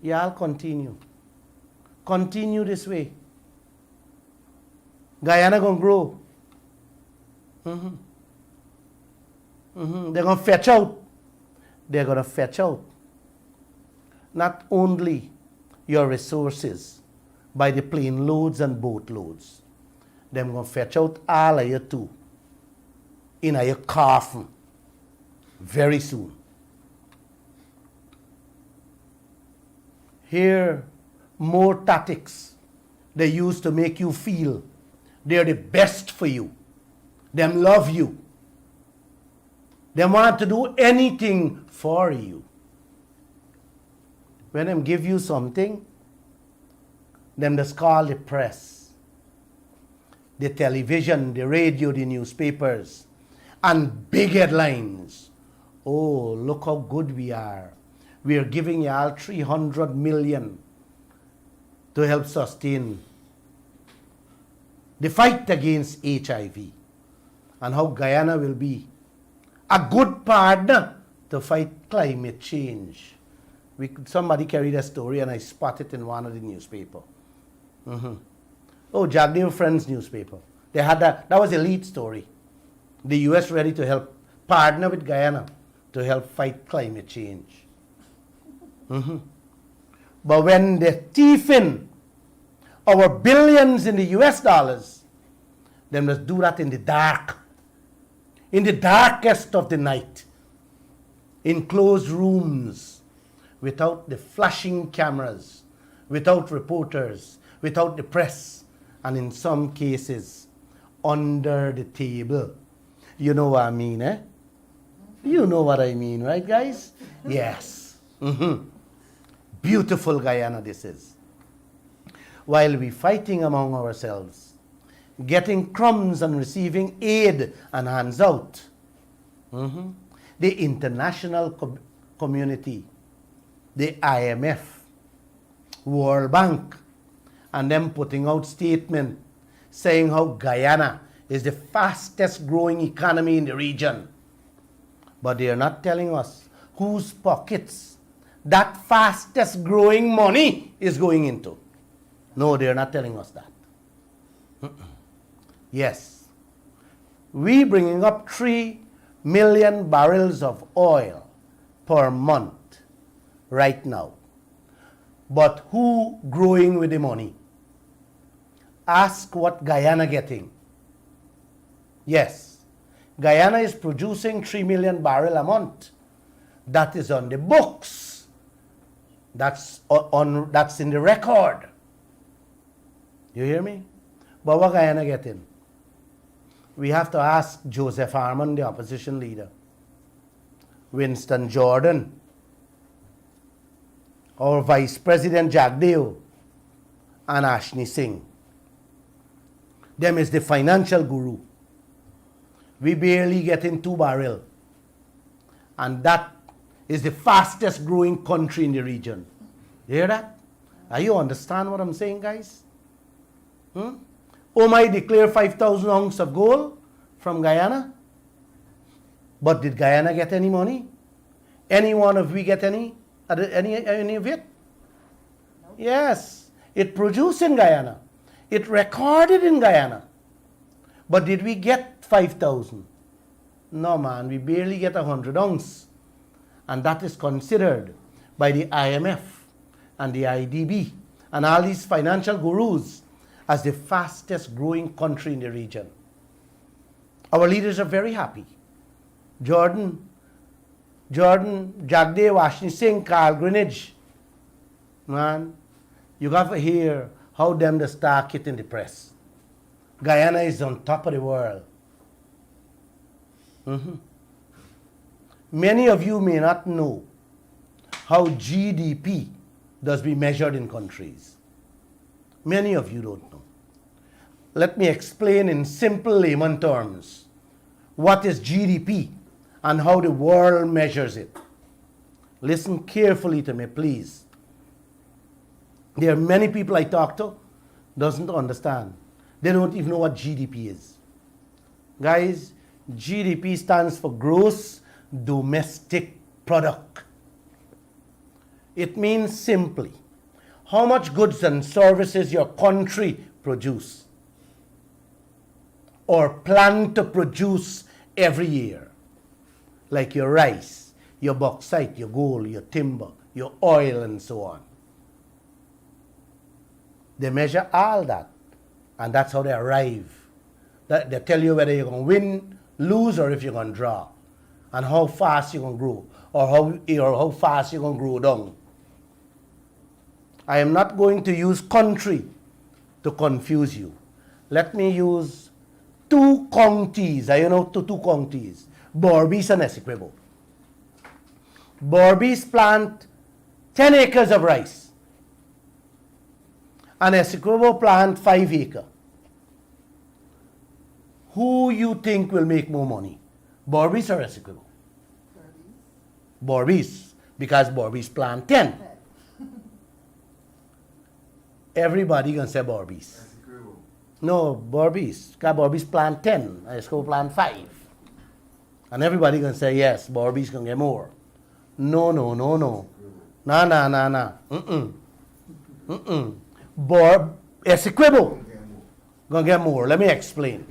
Yeah, I'll continue. Continue this way. Guyana gonna grow. They're gonna fetch out. They're gonna fetch out not only your resources by the plane loads and boat loads. They're gonna fetch out all of you too in a your coffin very soon. Here, more tactics they use to make you feel they're the best for you. Them love you. They want to do anything for you. When them give you something, them just call the press, the television, the radio, the newspapers, and big headlines. Oh, look how good we are. We are giving you all 300 million to help sustain the fight against HIV, and how Guyana will be a good partner to fight climate change. Somebody carried a story and I spotted it in one of the newspaper. Oh, Jagdeo Friends newspaper. They had that was a lead story. The US ready to help partner with Guyana to help fight climate change. But when they're thieving our billions in the US dollars, then let's do that in the dark. In the darkest of the night. In closed rooms. Without the flashing cameras. Without reporters. Without the press. And in some cases, under the table. You know what I mean, eh? You know what I mean, right, guys? Yes. Beautiful Guyana this is. While we fighting among ourselves, getting crumbs and receiving aid and hands out, the international community, the IMF, World Bank, and them putting out statement saying how Guyana is the fastest growing economy in the region. But they are not telling us whose pockets that fastest growing money is going into. No, they are not telling us that. Yes. We bringing up 3 million barrels of oil per month right now. But who growing with the money? Ask what Guyana getting. Yes. Guyana is producing 3 million barrels a month. That is on the books. That's in the record. You hear me? But what Guyana getting? We have to ask Joseph Harmon, the opposition leader, Winston Jordan, our Vice President Jagdeo, and Ashni Singh. Them is the financial guru. We barely get in 2 barrel. And that is the fastest growing country in the region. You hear that? Are you understand what I'm saying, guys? Omai declared 5,000 ounces of gold from Guyana. But did Guyana get any money? Any one of we get any of it? Nope. Yes. It produced in Guyana. It recorded in Guyana. But did we get 5,000? No, man. We barely get 100 ounces. And that is considered by the IMF and the IDB and all these financial gurus as the fastest growing country in the region. Our leaders are very happy. Jordan, Jagdev, Ashni Singh, Carl Greenwich. Man, you got to hear how them the star kit in the press. Guyana is on top of the world. Many of you may not know how GDP does be measured in countries. Many of you don't know. Let me explain in simple layman terms what is GDP and how the world measures it. Listen carefully to me, please. There are many people I talk to doesn't understand. They don't even know what GDP is. Guys, GDP stands for gross domestic product. It means simply how much goods and services your country produce or plan to produce every year. Like your rice, your bauxite, your gold, your timber, your oil, and so on. They measure all that, and that's how they arrive. They tell you whether you're going to win, lose, or if you're going to draw, and how fast you're going to grow, or how fast you're going to grow down. I am not going to use country to confuse you. Let me use 2 counties. You know, 2 counties. Berbice and Essequibo. Berbice plant 10 acres of rice. And Essequibo plant 5 acres. Who you think will make more money? Berbice or Essequibo? Berbice. Because Berbice plant 10. Everybody gonna say Berbice. No, Berbice. Because Berbice plant 10. Essequibo plant 5. And everybody gonna say, yes, Berbice gonna get more. No. Nah. Essequibo gonna get more. Let me explain.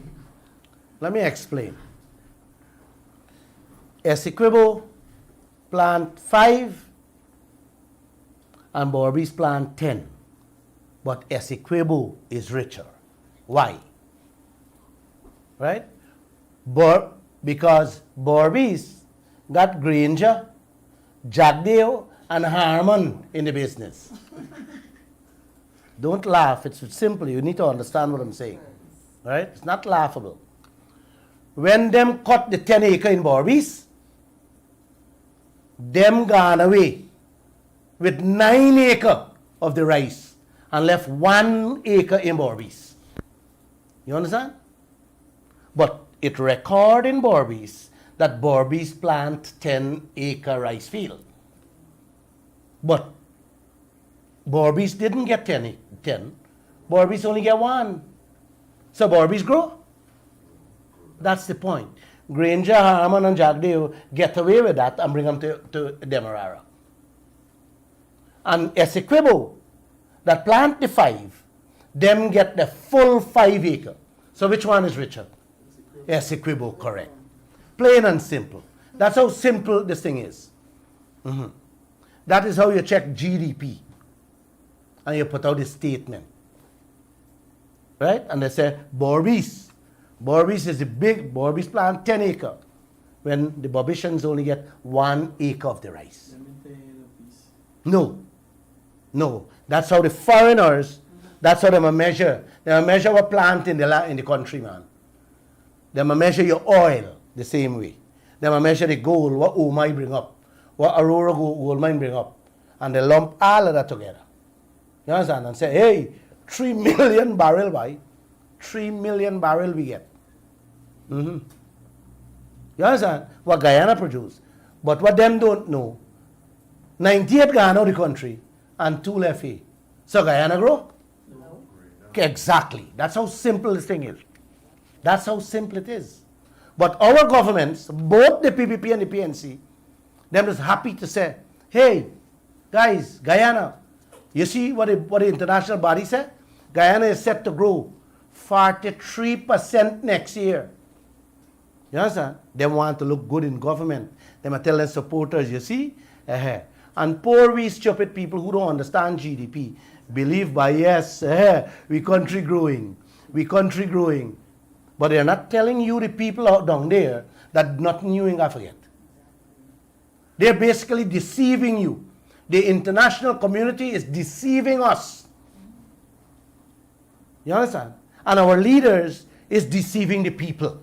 Essequibo plant 5 and Berbice plant 10. But Essequibo is richer. Why? Right? Because Berbice got Granger, Jagdeo, and Harmon in the business. Don't laugh. It's simple. You need to understand what I'm saying. Right? It's not laughable. When them cut the 10 acre in Berbice, them gone away with 9 acre of the rice and left 1 acre in Berbice. You understand? But it record in Berbice that Berbice plant 10 acre rice field. But Berbice didn't get 10. Berbice only get 1. So Berbice grow. That's the point. Granger, Harmon, and Jagdeo get away with that and bring them to Demerara. And Essequibo, that plant the 5, them get the full 5 acre. So which one is richer? Essequibo, correct. Plain and simple. That's how simple this thing is. That is how you check GDP. And you put out a statement. Right? And they say, Berbice is the big, Berbice plant 10 acre. When the Berbicians only get 1 acre of the rice. No. That's how the foreigners, that's how they measure. They measure what plant in the country, man. They measure your oil the same way. They measure the gold, what Omai bring up, what Aurora gold mine bring up. And they lump all of that together. You understand? And say, hey, 3 million barrel, boy. 3 million barrel we get. You understand? What Guyana produce. But what them don't know, 98 Guyana the country and 2 left here. So Guyana grow? No. Exactly. That's how simple this thing is. That's how simple it is. But our governments, both the PPP and the PNC, them is happy to say, hey, guys, Guyana, you see what the international body said? Guyana is set to grow 43% next year. You understand? They want to look good in government. They might tell their supporters, you see? And poor we stupid people who don't understand GDP believe by yes, we country growing. We country growing. But they're not telling you, the people out down there, that nothing you ain't got to forget. They're basically deceiving you. The international community is deceiving us. You understand? And our leaders is deceiving the people.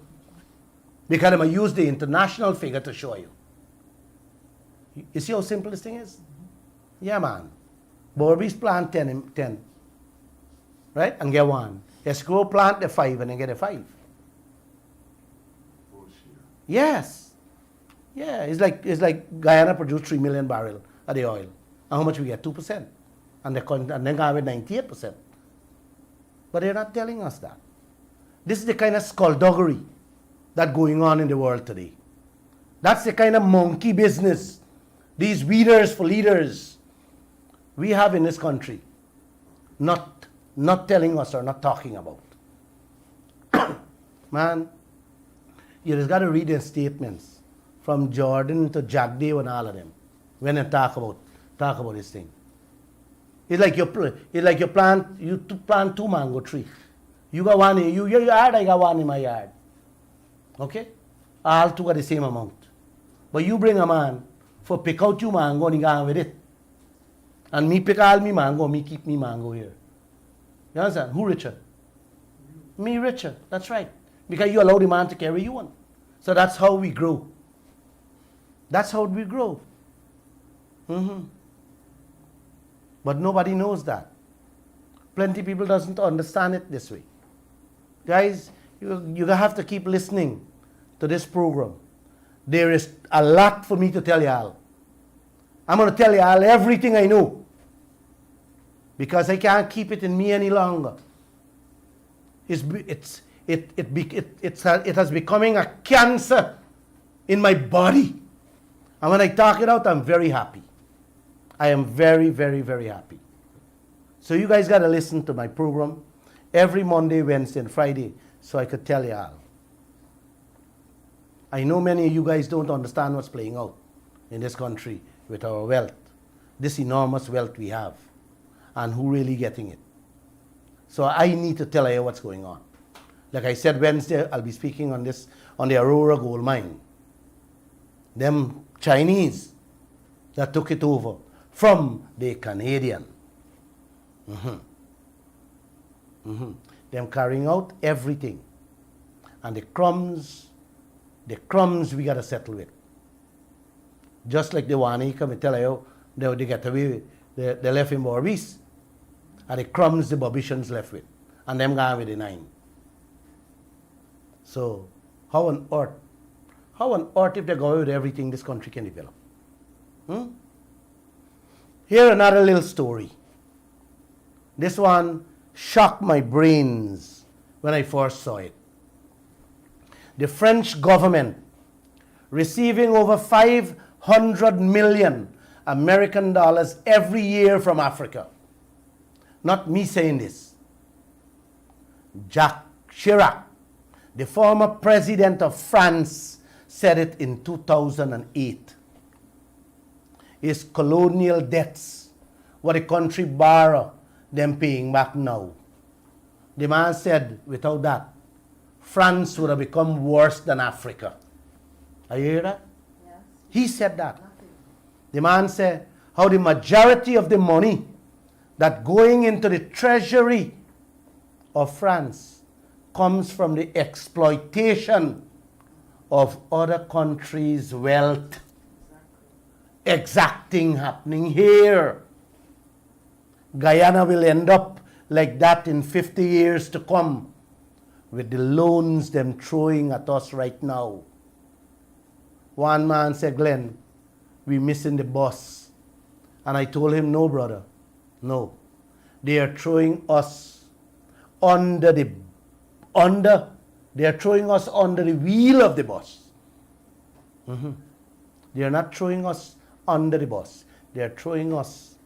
Because I'm going to use the international figure to show you. You see how simple this thing is? Yeah, man. Borby's plant 10, right? And get 1. Escrow plant the 5 and then get a 5. Yes. Yeah, it's like Guyana produced 3 million barrels of the oil. And how much we get? 2%. And then Ghana with 98%. But they're not telling us that. This is the kind of skullduggery that's going on in the world today. That's the kind of monkey business, these weeders for leaders, we have in this country, not telling us or not talking about. Man, you just got to read their statements from Jordan to Jack Dave and all of them when they talk about this thing. It's like you plant 2 mango trees. You got one in your yard, I got one in my yard. Okay? All 2 got the same amount. But you bring a man for pick out 2 mango and he go with it. And me pick all me mango, me keep me mango here. You understand? Who richer? Me richer. That's right. Because you allow the man to carry you on. So that's how we grow. That's how we grow. But nobody knows that. Plenty of people doesn't understand it this way. Guys, you have to keep listening to this program. There is a lot for me to tell y'all. I'm going to tell y'all everything I know. Because I can't keep it in me any longer. It has becoming a cancer in my body. And when I talk it out, I'm very happy. I am very, very, very happy. So you guys got to listen to my program every Monday, Wednesday, and Friday so I could tell y'all. I know many of you guys don't understand what's playing out in this country with our wealth, this enormous wealth we have, and who really getting it. So I need to tell you what's going on. Like I said, Wednesday, I'll be speaking on the Aurora gold mine. Them Chinese that took it over from the Canadian. Them carrying out everything. And the crumbs we got to settle with. Just like the one he come and tell you, they get away, they left in Borbis. And the crumbs the Bobicians left with. And them gone with the 9. So, how on earth if they go away with everything this country can develop? Here another little story. This one shocked my brains when I first saw it. The French government receiving over 500 million American dollars every year from Africa. Not me saying this. Jacques Chirac, the former president of France, said it in 2008. His colonial debts, what the country borrow, them paying back now. The man said, without that, France would have become worse than Africa. Are you hear that? Yes. He said that. The man said how the majority of the money that going into the treasury of France comes from the exploitation of other countries' wealth. Exacting happening here. Guyana will end up like that in 50 years to come with the loans them throwing at us right now. One man said, Glenn, we missing the bus. And I told him, no, brother, no. They are throwing us under the wheel of the bus. They are not throwing us under the bus. They are throwing us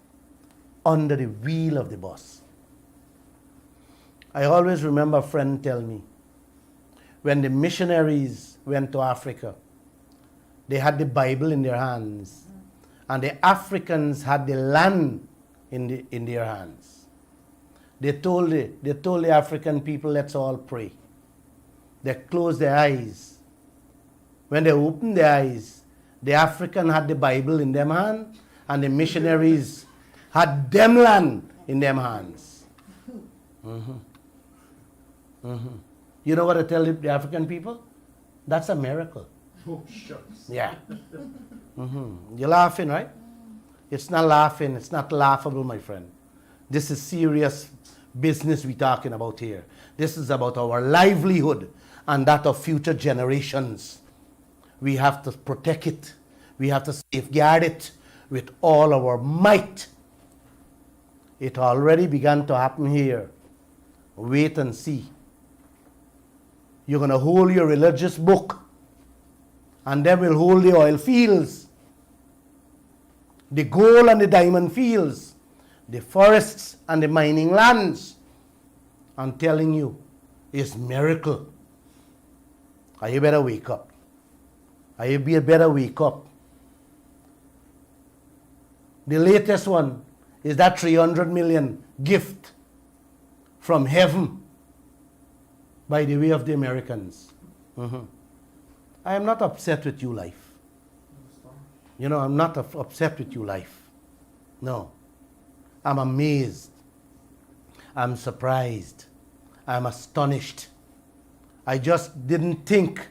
under the wheel of the bus. I always remember a friend tell me, when the missionaries went to Africa, they had the Bible in their hands, and the Africans had the land in their hands. They told the African people, let's all pray. They closed their eyes. When they opened their eyes, the African had the Bible in them hand, and the missionaries had them land in them hands. You know what I tell the African people? That's a miracle. Oh, shucks. Yeah. You're laughing, right? It's not laughing. It's not laughable, my friend. This is serious business we're talking about here. This is about our livelihood and that of future generations. We have to protect it. We have to safeguard it with all our might. It already began to happen here. Wait and see. You're going to hold your religious book, and then we'll hold the oil fields, the gold and the diamond fields, the forests and the mining lands. I'm telling you, it's miracle. You better wake up. You better wake up. The latest one is that 300 million gift from heaven by the way of the Americans. I am not upset with you, life. You know, I'm not upset with you, life. No. I'm amazed. I'm surprised. I'm astonished. I just didn't think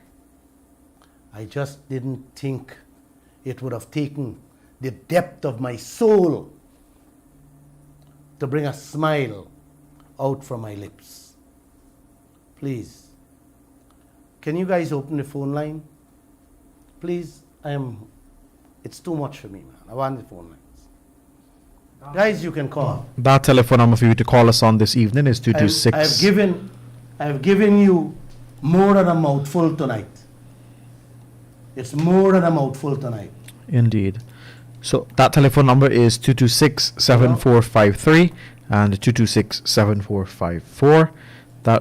it would have taken the depth of my soul to bring a smile out from my lips. Please, can you guys open the phone line? Please, it's too much for me, man. I want the phone lines. Guys, you can call. That telephone number for you to call us on this evening is 226. I've given you more than a mouthful tonight. It's more than a mouthful tonight. Indeed. So that telephone number is 226-7453 and 226-7454.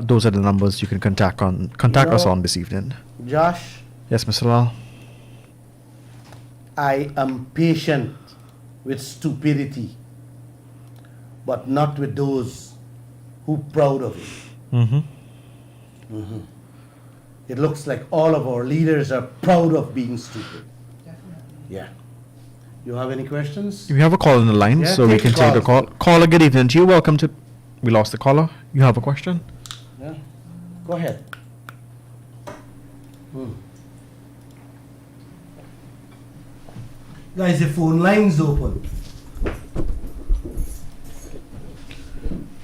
Those are the numbers you can contact us on this evening. Josh, Yes, Mr. Lall. I am patient with stupidity, but not with those who proud of it. It looks like all of our leaders are proud of being stupid. Definitely. Yeah. You have any questions? We have a call on the line, Yeah, so we take can take the calls. call. Caller, good evening to you. Welcome to... We lost the caller. You have a question? Yeah. Go ahead. Guys, the phone line's open.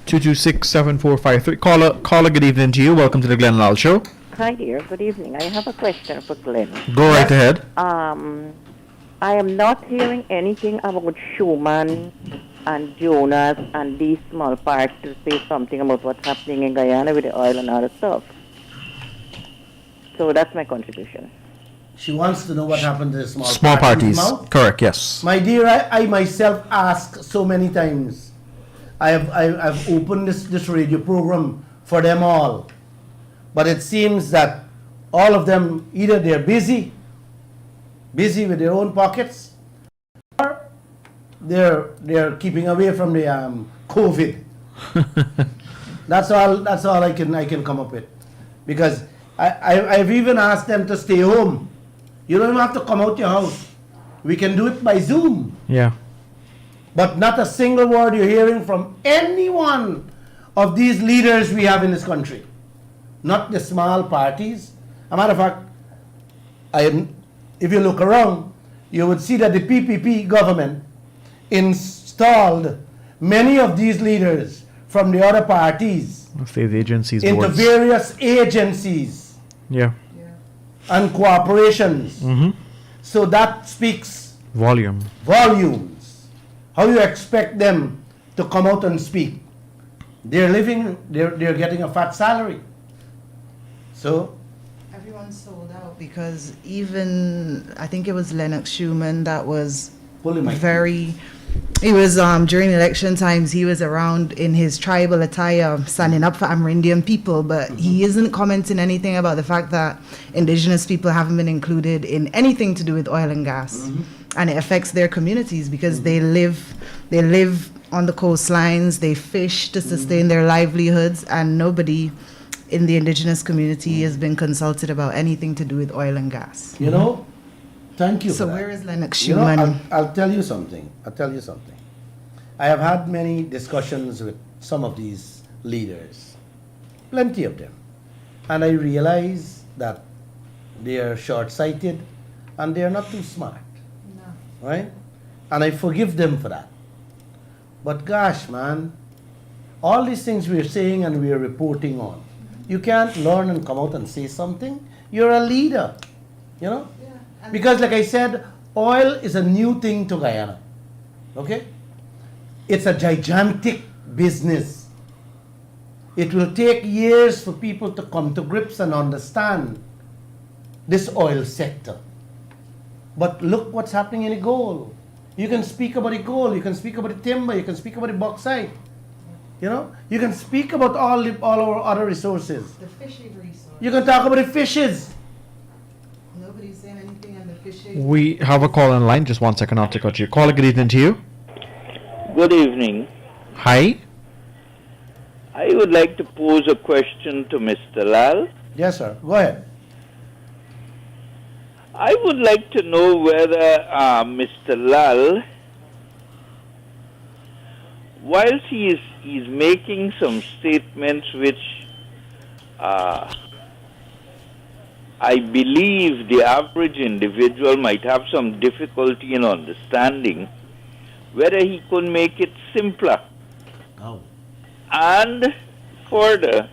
226-7453. Caller, good evening to you. Welcome to the Glenn Lall Show. Hi dear, good evening. I have a question for Glenn. Go right ahead. I am not hearing anything about Schumann and Jonas and these small parts to say something about what's happening in Guyana with the oil and other stuff. So that's my contribution. She wants to know what happened to the Small parties. now. Correct, yes. My dear, I myself ask so many times. I've opened this radio program for them all. But it seems that all of them, either they're busy with their own pockets, or they're keeping away from the COVID. That's all I can come up with. Because I've even asked them to stay home. You don't even have to come out your house. We can do it by Zoom. Yeah. But not a single word you're hearing from any one of these leaders we have in this country. Not the small parties. As a matter of fact, if you look around, you would see that the PPP government installed many of these leaders from the other parties State agencies, into boards. various agencies Yeah. and corporations. So that speaks Volume. volumes. How you expect them to come out and speak? They're getting a fat salary. So, Everyone sold out because even I think it was Lennox Schumann that was Pulling my very. He was during election times. He was around in his tribal attire, standing up for Amerindian people, but he isn't commenting anything about the fact that indigenous people haven't been included in anything to do with oil and gas, and it affects their communities because they live on the coastlines. They fish to sustain their livelihoods, and nobody in the indigenous community has been consulted about anything to do with oil and gas. you know, thank you. So for that. where is Lennox You know, Schumann? I'll tell you something. I have had many discussions with some of these leaders, plenty of them, and I realize that they are short-sighted and they are not too smart, right? And I forgive them for that. But gosh, man, all these things we're saying and we're reporting on, you can't learn and come out and say something. You're a leader, you know? Because like I said, oil is a new thing to Guyana, okay? It's a gigantic business. It will take years for people to come to grips and understand this oil sector. But look what's happening in the gold. You can speak about the gold, you can speak about the timber, you can speak about the bauxite. You know, you can speak about all our other resources. The fishing resource. You can talk about the fishes. Nobody's saying anything on the fishing. We have a call on line. Just 1 second, not to cut you. Caller, good evening to you. Good evening. Hi. I would like to pose a question to Mr. Lall. Yes, sir. Go ahead. I would like to know whether Mr. Lall, whilst he's making some statements which I believe the average individual might have some difficulty in understanding, whether he could make it simpler. Oh. And further,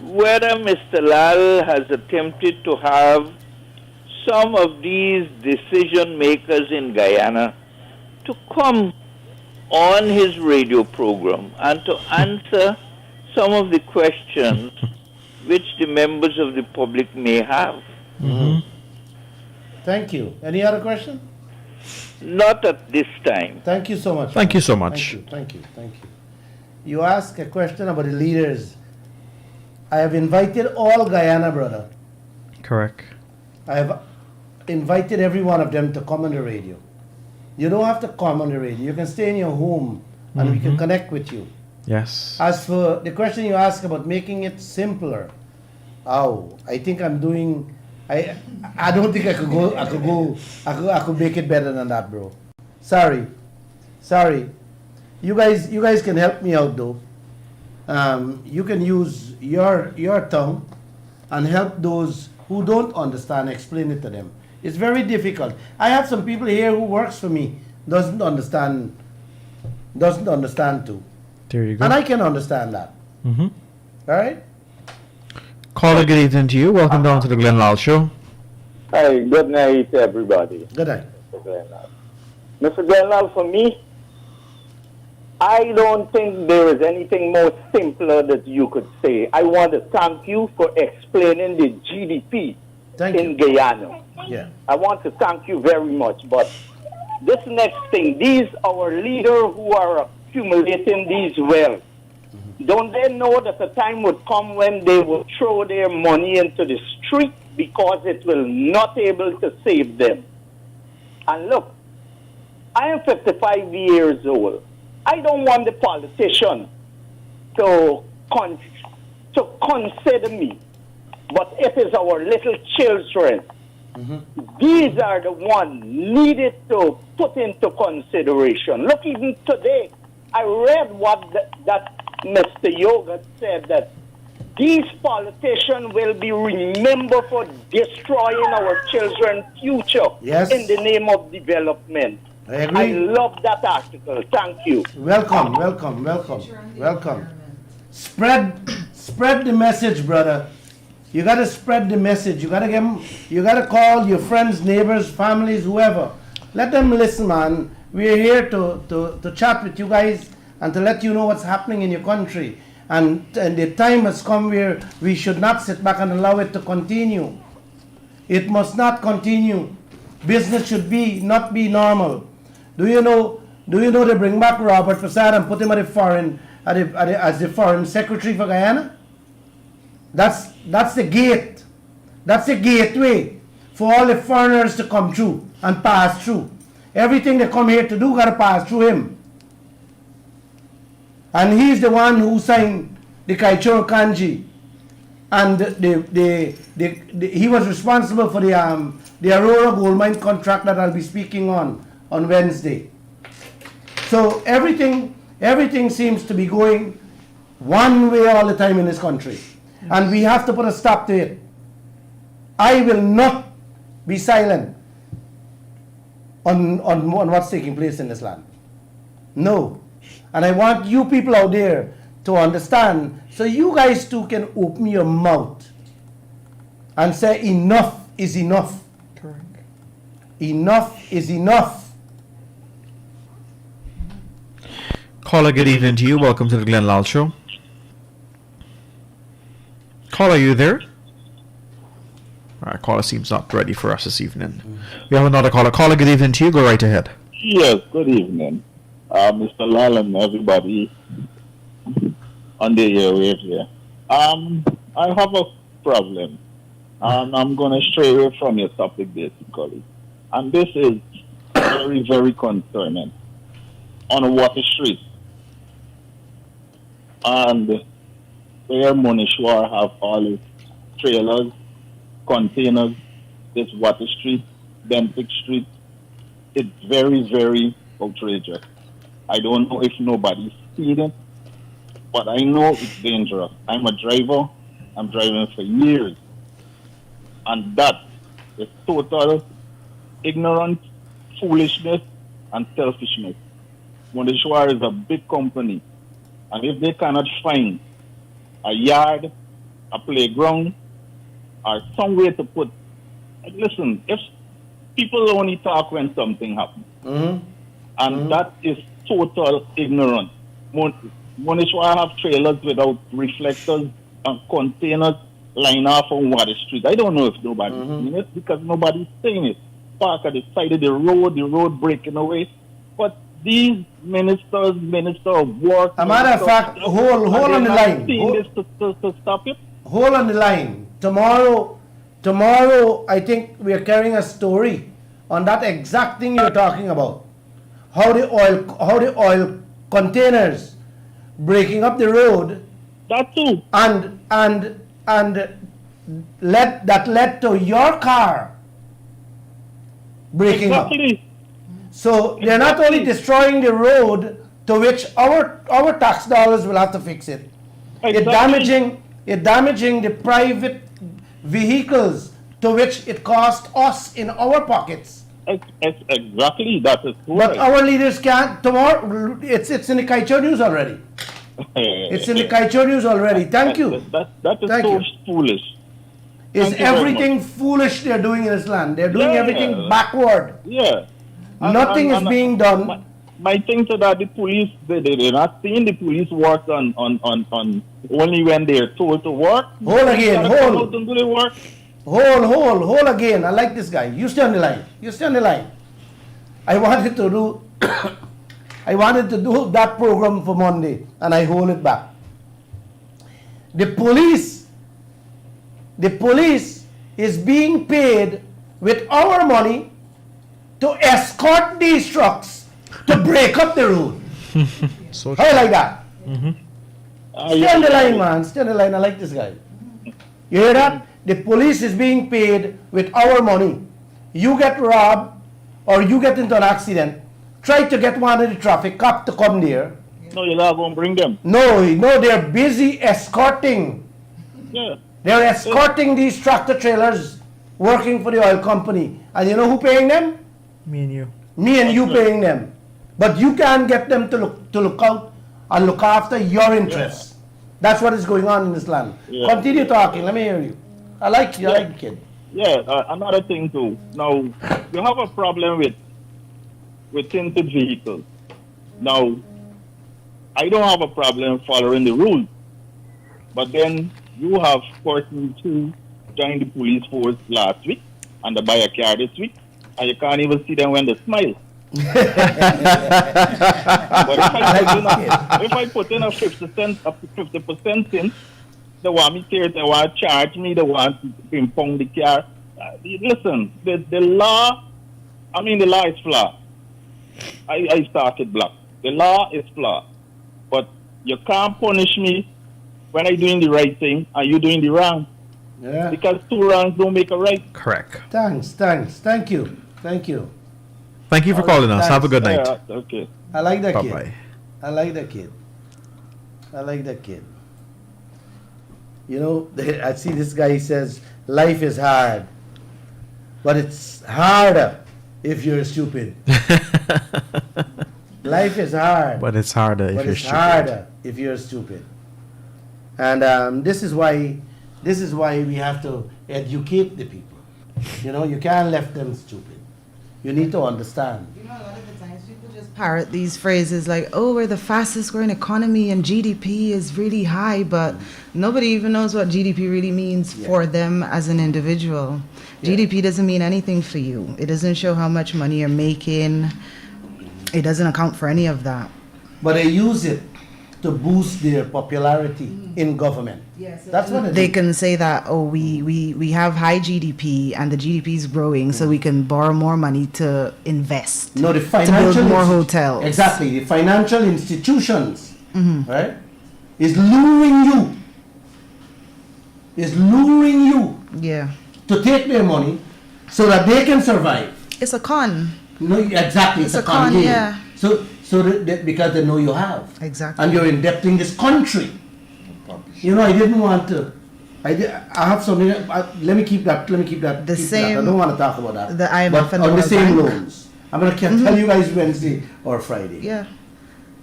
whether Mr. Lall has attempted to have some of these decision makers in Guyana to come on his radio program and to answer some of the questions which the members of the public may have. Thank you. Any other question? Not at this time. Thank you so much. Thank you so much. Thank you. You ask a question about the leaders. I have invited all Guyana, brother. Correct. I have invited every one of them to come on the radio. You don't have to come on the radio. You can stay in your home and we can connect with you. Yes. As for the question you ask about making it simpler, I think I'm doing. I don't think I could make it better than that, bro. Sorry. You guys can help me out though. You can use your tongue and help those who don't understand. Explain it to them. It's very difficult. I have some people here who works for me doesn't understand too. There you go. And I can understand that. Mm-hmm. All right? Caller, good evening to you. Welcome down to the Glenn Lall Show. Hi, good night, everybody. Good night. Mr. Glenlal, for me, I don't think there is anything more simpler that you could say. I want to thank you for explaining the GDP in Guyana. Yeah. I want to thank you very much. But this next thing, these our leaders who are accumulating these wealth, don't they know that the time would come when they will throw their money into the street because it will not able to save them? And look, I am 55 years old. I don't want the politician to consider me, but it is our little children. These are the ones needed to put into consideration. Look, even today, I read what that Mr. Yoga said, that these politicians will be remembered for destroying our children's future in the name of development. I agree. I love that article. Thank you. Welcome. Spread the message, brother. You got to spread the message. You got to call your friends, neighbors, families, whoever. Let them listen, man. We're here to chat with you guys and to let you know what's happening in your country. And the time has come where we should not sit back and allow it to continue. It must not continue. Business should not be normal. Do you know they bring back Robert Prasad and put him as the foreign secretary for Guyana? That's the gate. That's the gateway for all the foreigners to come through and pass through. Everything they come here to do got to pass through him. And he's the one who signed the Kaieteur Kanji. And he was responsible for the Aurora gold mine contract that I'll be speaking on Wednesday. So everything seems to be going one way all the time in this country. And we have to put a stop to it. I will not be silent on what's taking place in this land. No. And I want you people out there to understand, so you guys too can open your mouth and say enough is enough. Correct. Enough is enough. Caller, good evening to you. Welcome to the Glenn Lall Show. Caller, are you there? All right, caller seems not ready for us this evening. We have another caller. Caller, good evening to you. Go right ahead. Yes, good evening, Mr. Lall and everybody on the airwaves here. I have a problem, and I'm going to stray away from your topic basically. And this is very, very concerning. On Water Street, and where Monishwar have all its trailers, containers, this Water Street, Bempick Street, it's very, very outrageous. I don't know if nobody's seen it, but I know it's dangerous. I'm a driver. I'm driving for years. And that is total ignorance, foolishness, and selfishness. Monishwar is a big company. And if they cannot find a yard, a playground, or some way to put... Listen, if people only talk when something happens, and that is total ignorance. Monishwar have trailers without reflectors and containers lying off on Water Street. I don't know if nobody's seen it because nobody's saying it. Park at the side of the road breaking away. But these minister of work... A matter of fact, hold on the line. To stop it? Hold on the line. Tomorrow, I think we are carrying a story on that exact thing you're talking about. How the oil containers breaking up the road. That too. And led to your car breaking up. So they're not only destroying the road to which our tax dollars will have to fix it. Exactly. It's damaging the private vehicles to which it cost us in our pockets. Exactly, that is true. But our leaders can't. Tomorrow, it's in the Kaieteur news already. It's in the Kaieteur news already. Thank you. That is Thank so you. foolish. Is Thank you very everything much. foolish they're doing in this land? They're doing everything backward. Yeah. Nothing is being done. My thing to that, the police, they're not seeing the police work on only when they're told to work. Hold again, They gotta come hold. out and do the work. Hold again. I like this guy. You stay on the line. I wanted to do that program for Monday and I hold it back. The police is being paid with our money to escort these trucks to break up the road. So How you like that? Stay on the Yeah. line, man. Stay on the line. I like this guy. You hear that? The police is being paid with our money. You get robbed or you get into an accident, try to get one of the traffic cop to come there. No, you're not going to bring them. No, they're busy escorting. Yeah. They're escorting these tractor trailers working for the oil company. And you know who paying them? me and you. Me and you paying them. But you can't get them to look out and look after your interests. That's what is going on in this land. Yeah. Continue talking. Let me hear you. I like you. I like the kid. Yeah, another thing too. Now, you have a problem with tinted vehicles. Now, I don't have a problem following the rules, but then you have persons who joined the police force last week and they buy a car this week, and you can't even see them when they smile. But if I put in a 50% in, they want me to, they want to charge me, they want to impound the car. Listen, the law, the law is flawed. I started black. The law is flawed. But you can't punish me when I'm doing the right thing and you're doing the wrong. Yeah. Because two wrongs don't make a right. Correct. Thanks. Thank you. Thank you for calling us. Have a good night. Yeah, okay. I like that kid. Bye-bye. I like that kid. You know, I see this guy, he says, life is hard, but it's harder if you're stupid. Life is hard, But it's harder if but you're it's stupid. harder if you're stupid. And this is why we have to educate the people. You know, you can't left them stupid. You need to understand. You know, a lot of the times people just parrot these phrases like, oh, we're the fastest growing economy and GDP is really high, but nobody even knows what GDP really means for them as an individual. GDP doesn't mean anything for you. It doesn't show how much money you're making. It doesn't account for any of that. But they use it to boost their popularity in government. Yes, That's what they can say that, oh, we have high GDP and the GDP is growing, so we can borrow more money to invest. No, the to financial build more hotels. Exactly, the financial institutions, right, is luring you Yeah. to take their money so that they can survive. It's a con. No, exactly, it's a con game. yeah. Because they know you have, Exactly. and you're indebting this country. You know, I didn't want to. I have something. Let me keep that. The same- I don't want to talk about that. the IMF but and the on the World same Bank. loans. I'm gonna tell you guys Wednesday or Friday. Yeah.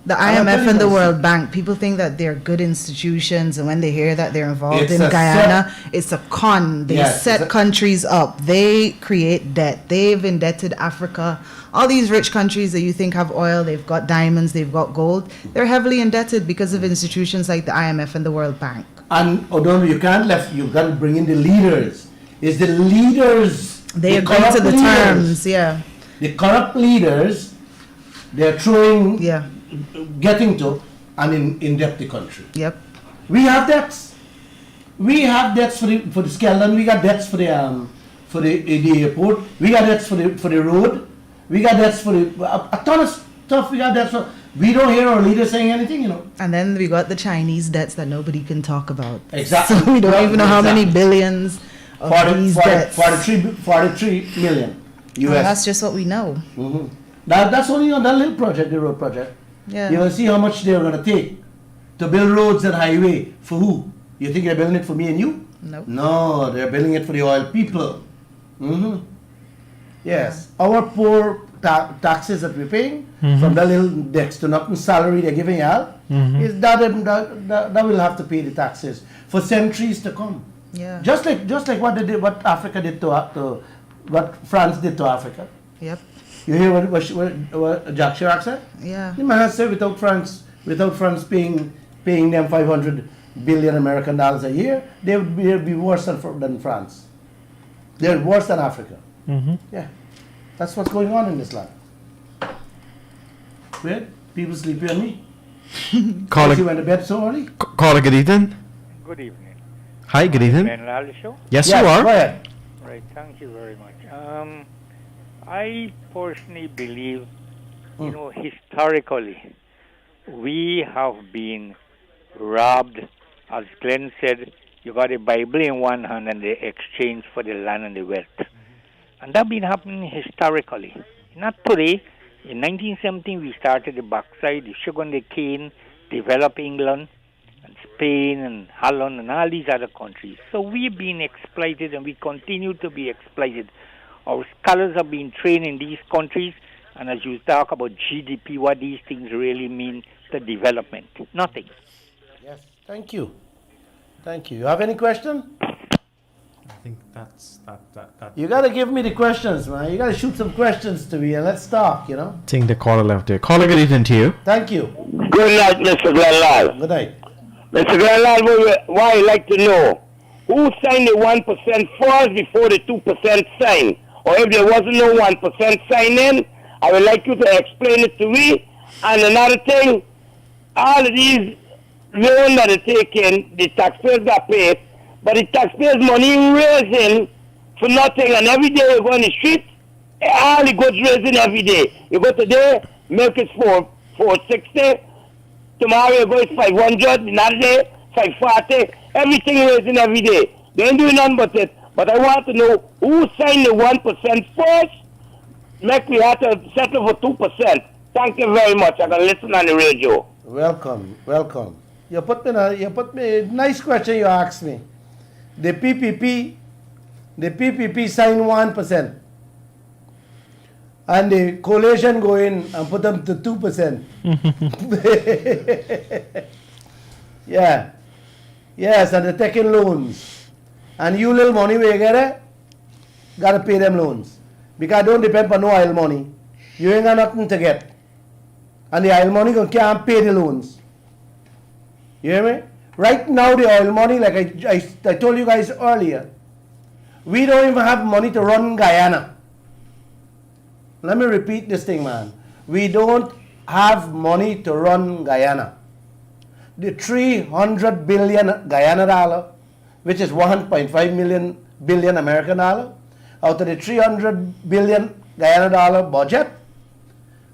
The I'm IMF telling and the you, World Bank, people think that they're good institutions, and when they hear that they're involved It's in a Guyana, it's a con. They Yes, set it's a- countries up. They create debt. They've indebted Africa. All these rich countries that you think have oil, they've got diamonds, they've got gold, they're heavily indebted because of institutions like the IMF and the World Bank. And O'Donnell, you got to bring in the leaders. It's the leaders. They the agree to corrupt the leaders. terms, yeah. The corrupt leaders, they're throwing, Yeah. getting to, and in debt the country. Yep. We have debts. We have debts for the Skeldon. We got debts for the airport. We got debts for the road. We got debts for a ton of stuff. We got debts for. We don't hear our leaders saying anything, you know. And then we got the Chinese debts that nobody can talk about. Exactly. So we don't even know how many Exactly. billions of these debts. 43 million And that's US. just what we know. That's only on that little project, the road project. Yeah. You will see how much they're going to take to build roads and highway. For who? You think they're building it for me and you? Nope. No, they're building it for the oil people. Yes. Our poor taxes that we're paying from the little next to nothing salary they're giving out, is that will have to pay the taxes for centuries to come. Yeah. Just like what Africa did to what France did to Africa. Yep. You hear what Jacques Chirac said? Yeah. The man has said without France paying them 500 billion American dollars a year, they'd be worse than France. They're worse than Africa. Yeah, that's what's going on in this land. Weird. People sleepy on me. Caller, You went to bed so early? caller, good evening. Good evening. Hi, good evening. Ben Lall show? Yes, you Go are. ahead. Right, thank you very much. I personally believe, historically, we have been robbed. As Glenn said, you got a Bible in one hand and the exchange for the land and the wealth. And that been happening historically. Not today. In 1917, we started the backside, the sugar and the cane, developed England, and Spain and Holland and all these other countries. So we've been exploited and we continue to be exploited. Our scholars have been trained in these countries, and as you talk about GDP, what these things really mean to development. Nothing. Yes. Thank you. You have any question? think that's that. You got to give me the questions, man. You got to shoot some questions to me and let's talk, you know. I think the caller left there. Caller, good evening to you. Thank you. Good night, Mr. Lall. Good night. Mr. Lall, why I'd like to know who signed the 1% first before the 2% signed? Or if there wasn't no 1% signing, I would like you to explain it to me. And another thing, all of these loans that are taken, the taxpayers got paid, but the taxpayers' money raising for nothing. And every day you go on the street, all the goods raising every day. You go today, milk is 460. Tomorrow you go, it's 500. Another day, 540. Everything raising every day. They ain't doing nothing but it. But I want to know who signed the 1% first. Make me have to settle for 2%. Thank you very much. I can listen on the radio. Welcome, welcome. You put me nice question you asked me. The PPP signed 1%. And the coalition go in and put them to 2%. Yeah. Yes, and they're taking loans. And you little money where you get it, gotta pay them loans. Because don't depend on no oil money. You ain't got nothing to get. And the oil money can't pay the loans. You hear me? Right now the oil money, like I told you guys earlier, we don't even have money to run Guyana. Let me repeat this thing, man. We don't have money to run Guyana. The 300 billion Guyana dollar, which is 1.5 billion American dollar, out of the 300 billion Guyana dollar budget,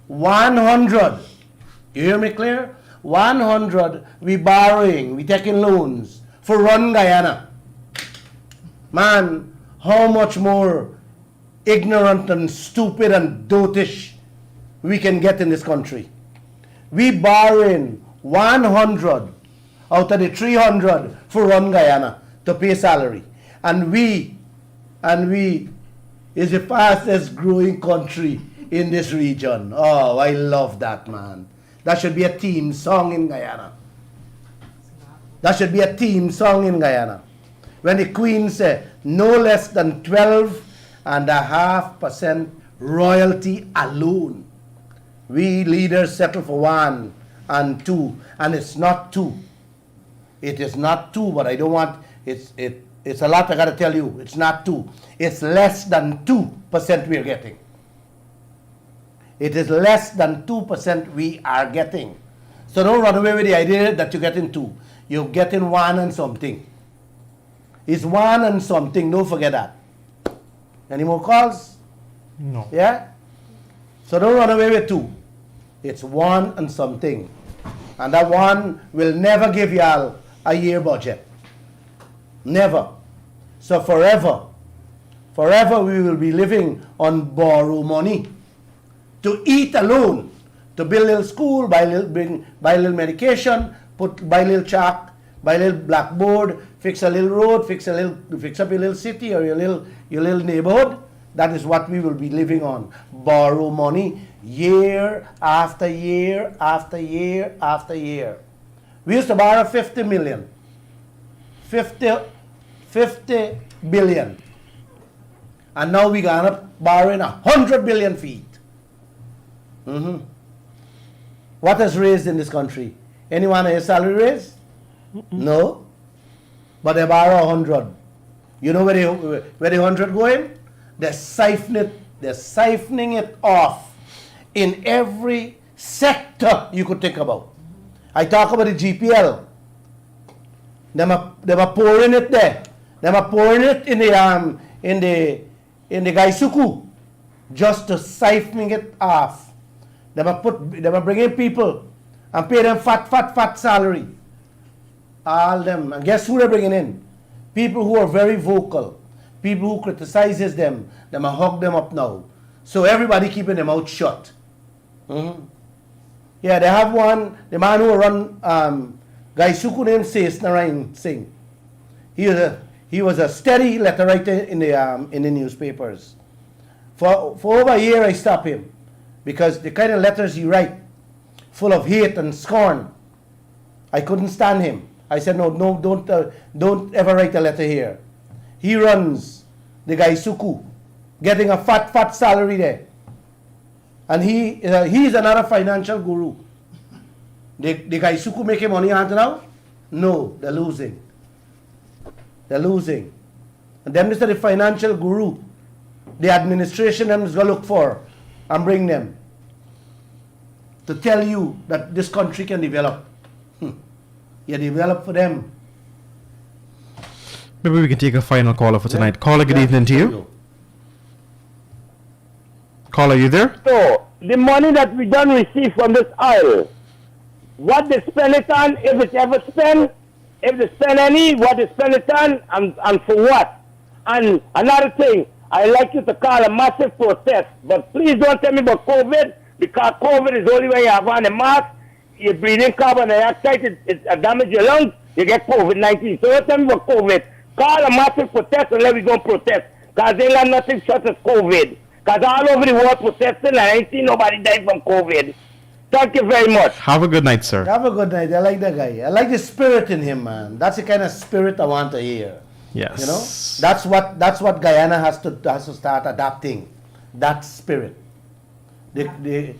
100, you hear me clear? 100 we borrowing, we taking loans for run Guyana. Man, how much more ignorant and stupid and dotish we can get in this country. We borrowing 100 out of the 300 for run Guyana to pay salary. And we is the fastest growing country in this region. Oh, I love that, man. That should be a team song in Guyana. That should be a team song in Guyana. When the Queen said no less than 12.5% royalty alone. We leaders settle for 1 and 2, and it's not 2. It is not 2, but I don't want, it's a lot I gotta tell you. It's not 2. It's less than 2% we are getting. It is less than 2% we are getting. So don't run away with the idea that you're getting 2. You're getting 1 and something. It's 1 and something, don't forget that. Any more calls? No. Yeah? So don't run away with 2. It's 1 and something. And that 1 will never give y'all a year budget. Never. So forever we will be living on borrow money. To eat alone. To build a little school, buy little medication, buy a little chalk, buy a little blackboard, fix a little road, fix up your little city or your little neighborhood. That is what we will be living on. Borrow money year after year after year after year. We used to borrow 50 million. 50 billion. And now we gonna up borrowing 100 billion feet. What has raised in this country? Anyone a salary raise? No. But they borrow 100. You know where the 100 going? They're siphoning it off in every sector you could think about. I talk about the GPL. They are pouring it there. They are pouring it in the Gaisuku just to siphon it off. They are bringing people and pay them fat salary. All them. And guess who they're bringing in? People who are very vocal. People who criticizes them. They are hug them up now. So everybody keeping them out shut. Yeah, they have one. The man who run Gaisuku named Sais Narayan Singh. He was a steady letter writer in the newspapers. For over a year I stopped him because the kind of letters he write, full of hate and scorn, I couldn't stand him. I said, no, don't ever write a letter here. He runs the Gaisuku, getting a fat salary there. And he's another financial guru. The Gaisuku making money out now? No, they're losing. They're losing. And then Mr. the financial guru, the administration them is going to look for and bring them to tell you that this country can develop. You develop for them. Maybe we can take a final caller for tonight. Caller, good evening to you. Caller, you there? So, the money that we don't receive from this oil, what they spend it on, if it's ever spent, if they spend any, what they spend it on, and for what? And another thing, I like you to call a massive protest, but please don't tell me about COVID, because COVID is only when you have on a mask, you're breathing carbon dioxide, it damages your lungs, you get COVID-19. So don't tell me about COVID. Call a massive protest and let me go protest, because they learn nothing short of COVID. Because all over the world protesting and I ain't seen nobody die from COVID. Thank you very much. Have a good night, sir. Have a good night. I like that guy. I like the spirit in him, man. That's the kind of spirit I want to hear. Yes. You know? That's what Guyana has to start adapting. That spirit. The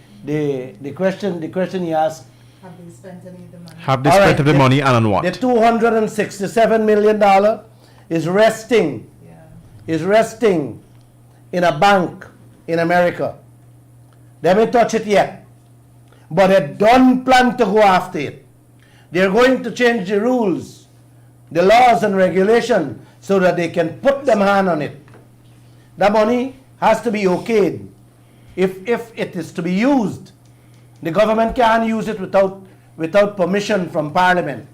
question he asked, Have they spent any of the money? Have they spent the money and on what? The $267 million is resting. Yeah. Is resting in a bank in America. They haven't touched it yet. But they don't plan to go after it. They're going to change the rules, the laws and regulation, so that they can put them hand on it. That money has to be okayed. If it is to be used, the government can't use it without permission from Parliament.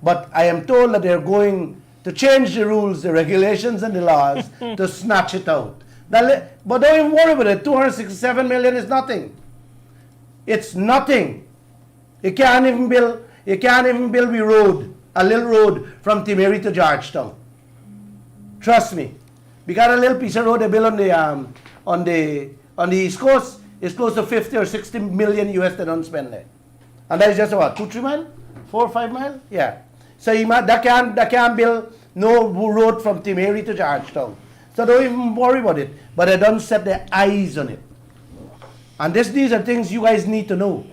But I am told that they're going to change the rules, the regulations and the laws to snatch it out. But don't even worry about it. 267 million is nothing. It's nothing. You can't even build a road, a little road from Timeri to Georgetown. Trust me. We got a little piece of road they built on the East Coast. It's close to 50 or 60 million US they don't spend there. And that is just about 2-3 miles? 4 or 5 miles? Yeah. So they can't build no road from Timeri to Georgetown. So don't even worry about it. But they don't set their eyes on it. And these are things you guys need to know.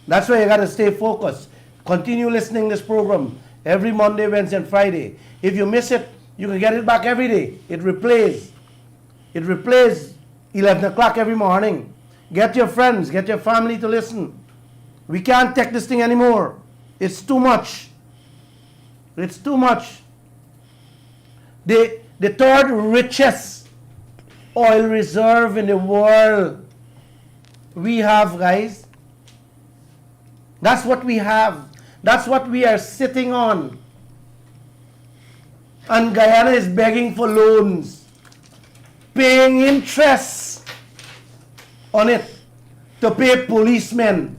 That's why you got to stay focused. Continue listening to this program every Monday, Wednesday, and Friday. If you miss it, you can get it back every day. It replays 11 o'clock every morning. Get your friends, get your family to listen. We can't take this thing anymore. It's too much. It's too much. The third richest oil reserve in the world we have, guys. That's what we have. That's what we are sitting on. And Guyana is begging for loans, paying interest on it to pay policemen,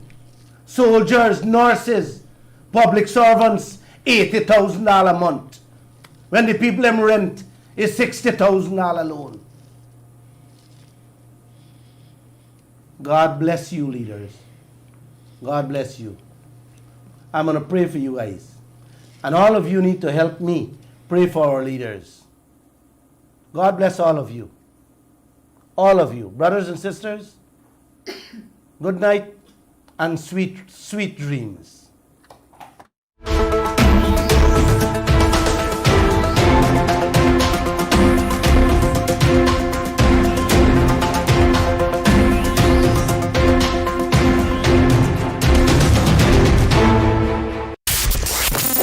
soldiers, nurses, public servants $80,000 a month. When the people them rent is $60,000 loan. God bless you, leaders. God bless you. I'm going to pray for you guys. And all of you need to help me pray for our leaders. God bless all of you. All of you. Brothers and sisters, good night and sweet, sweet dreams.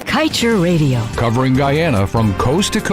Kaieteur Radio. Covering Guyana from coast to coast.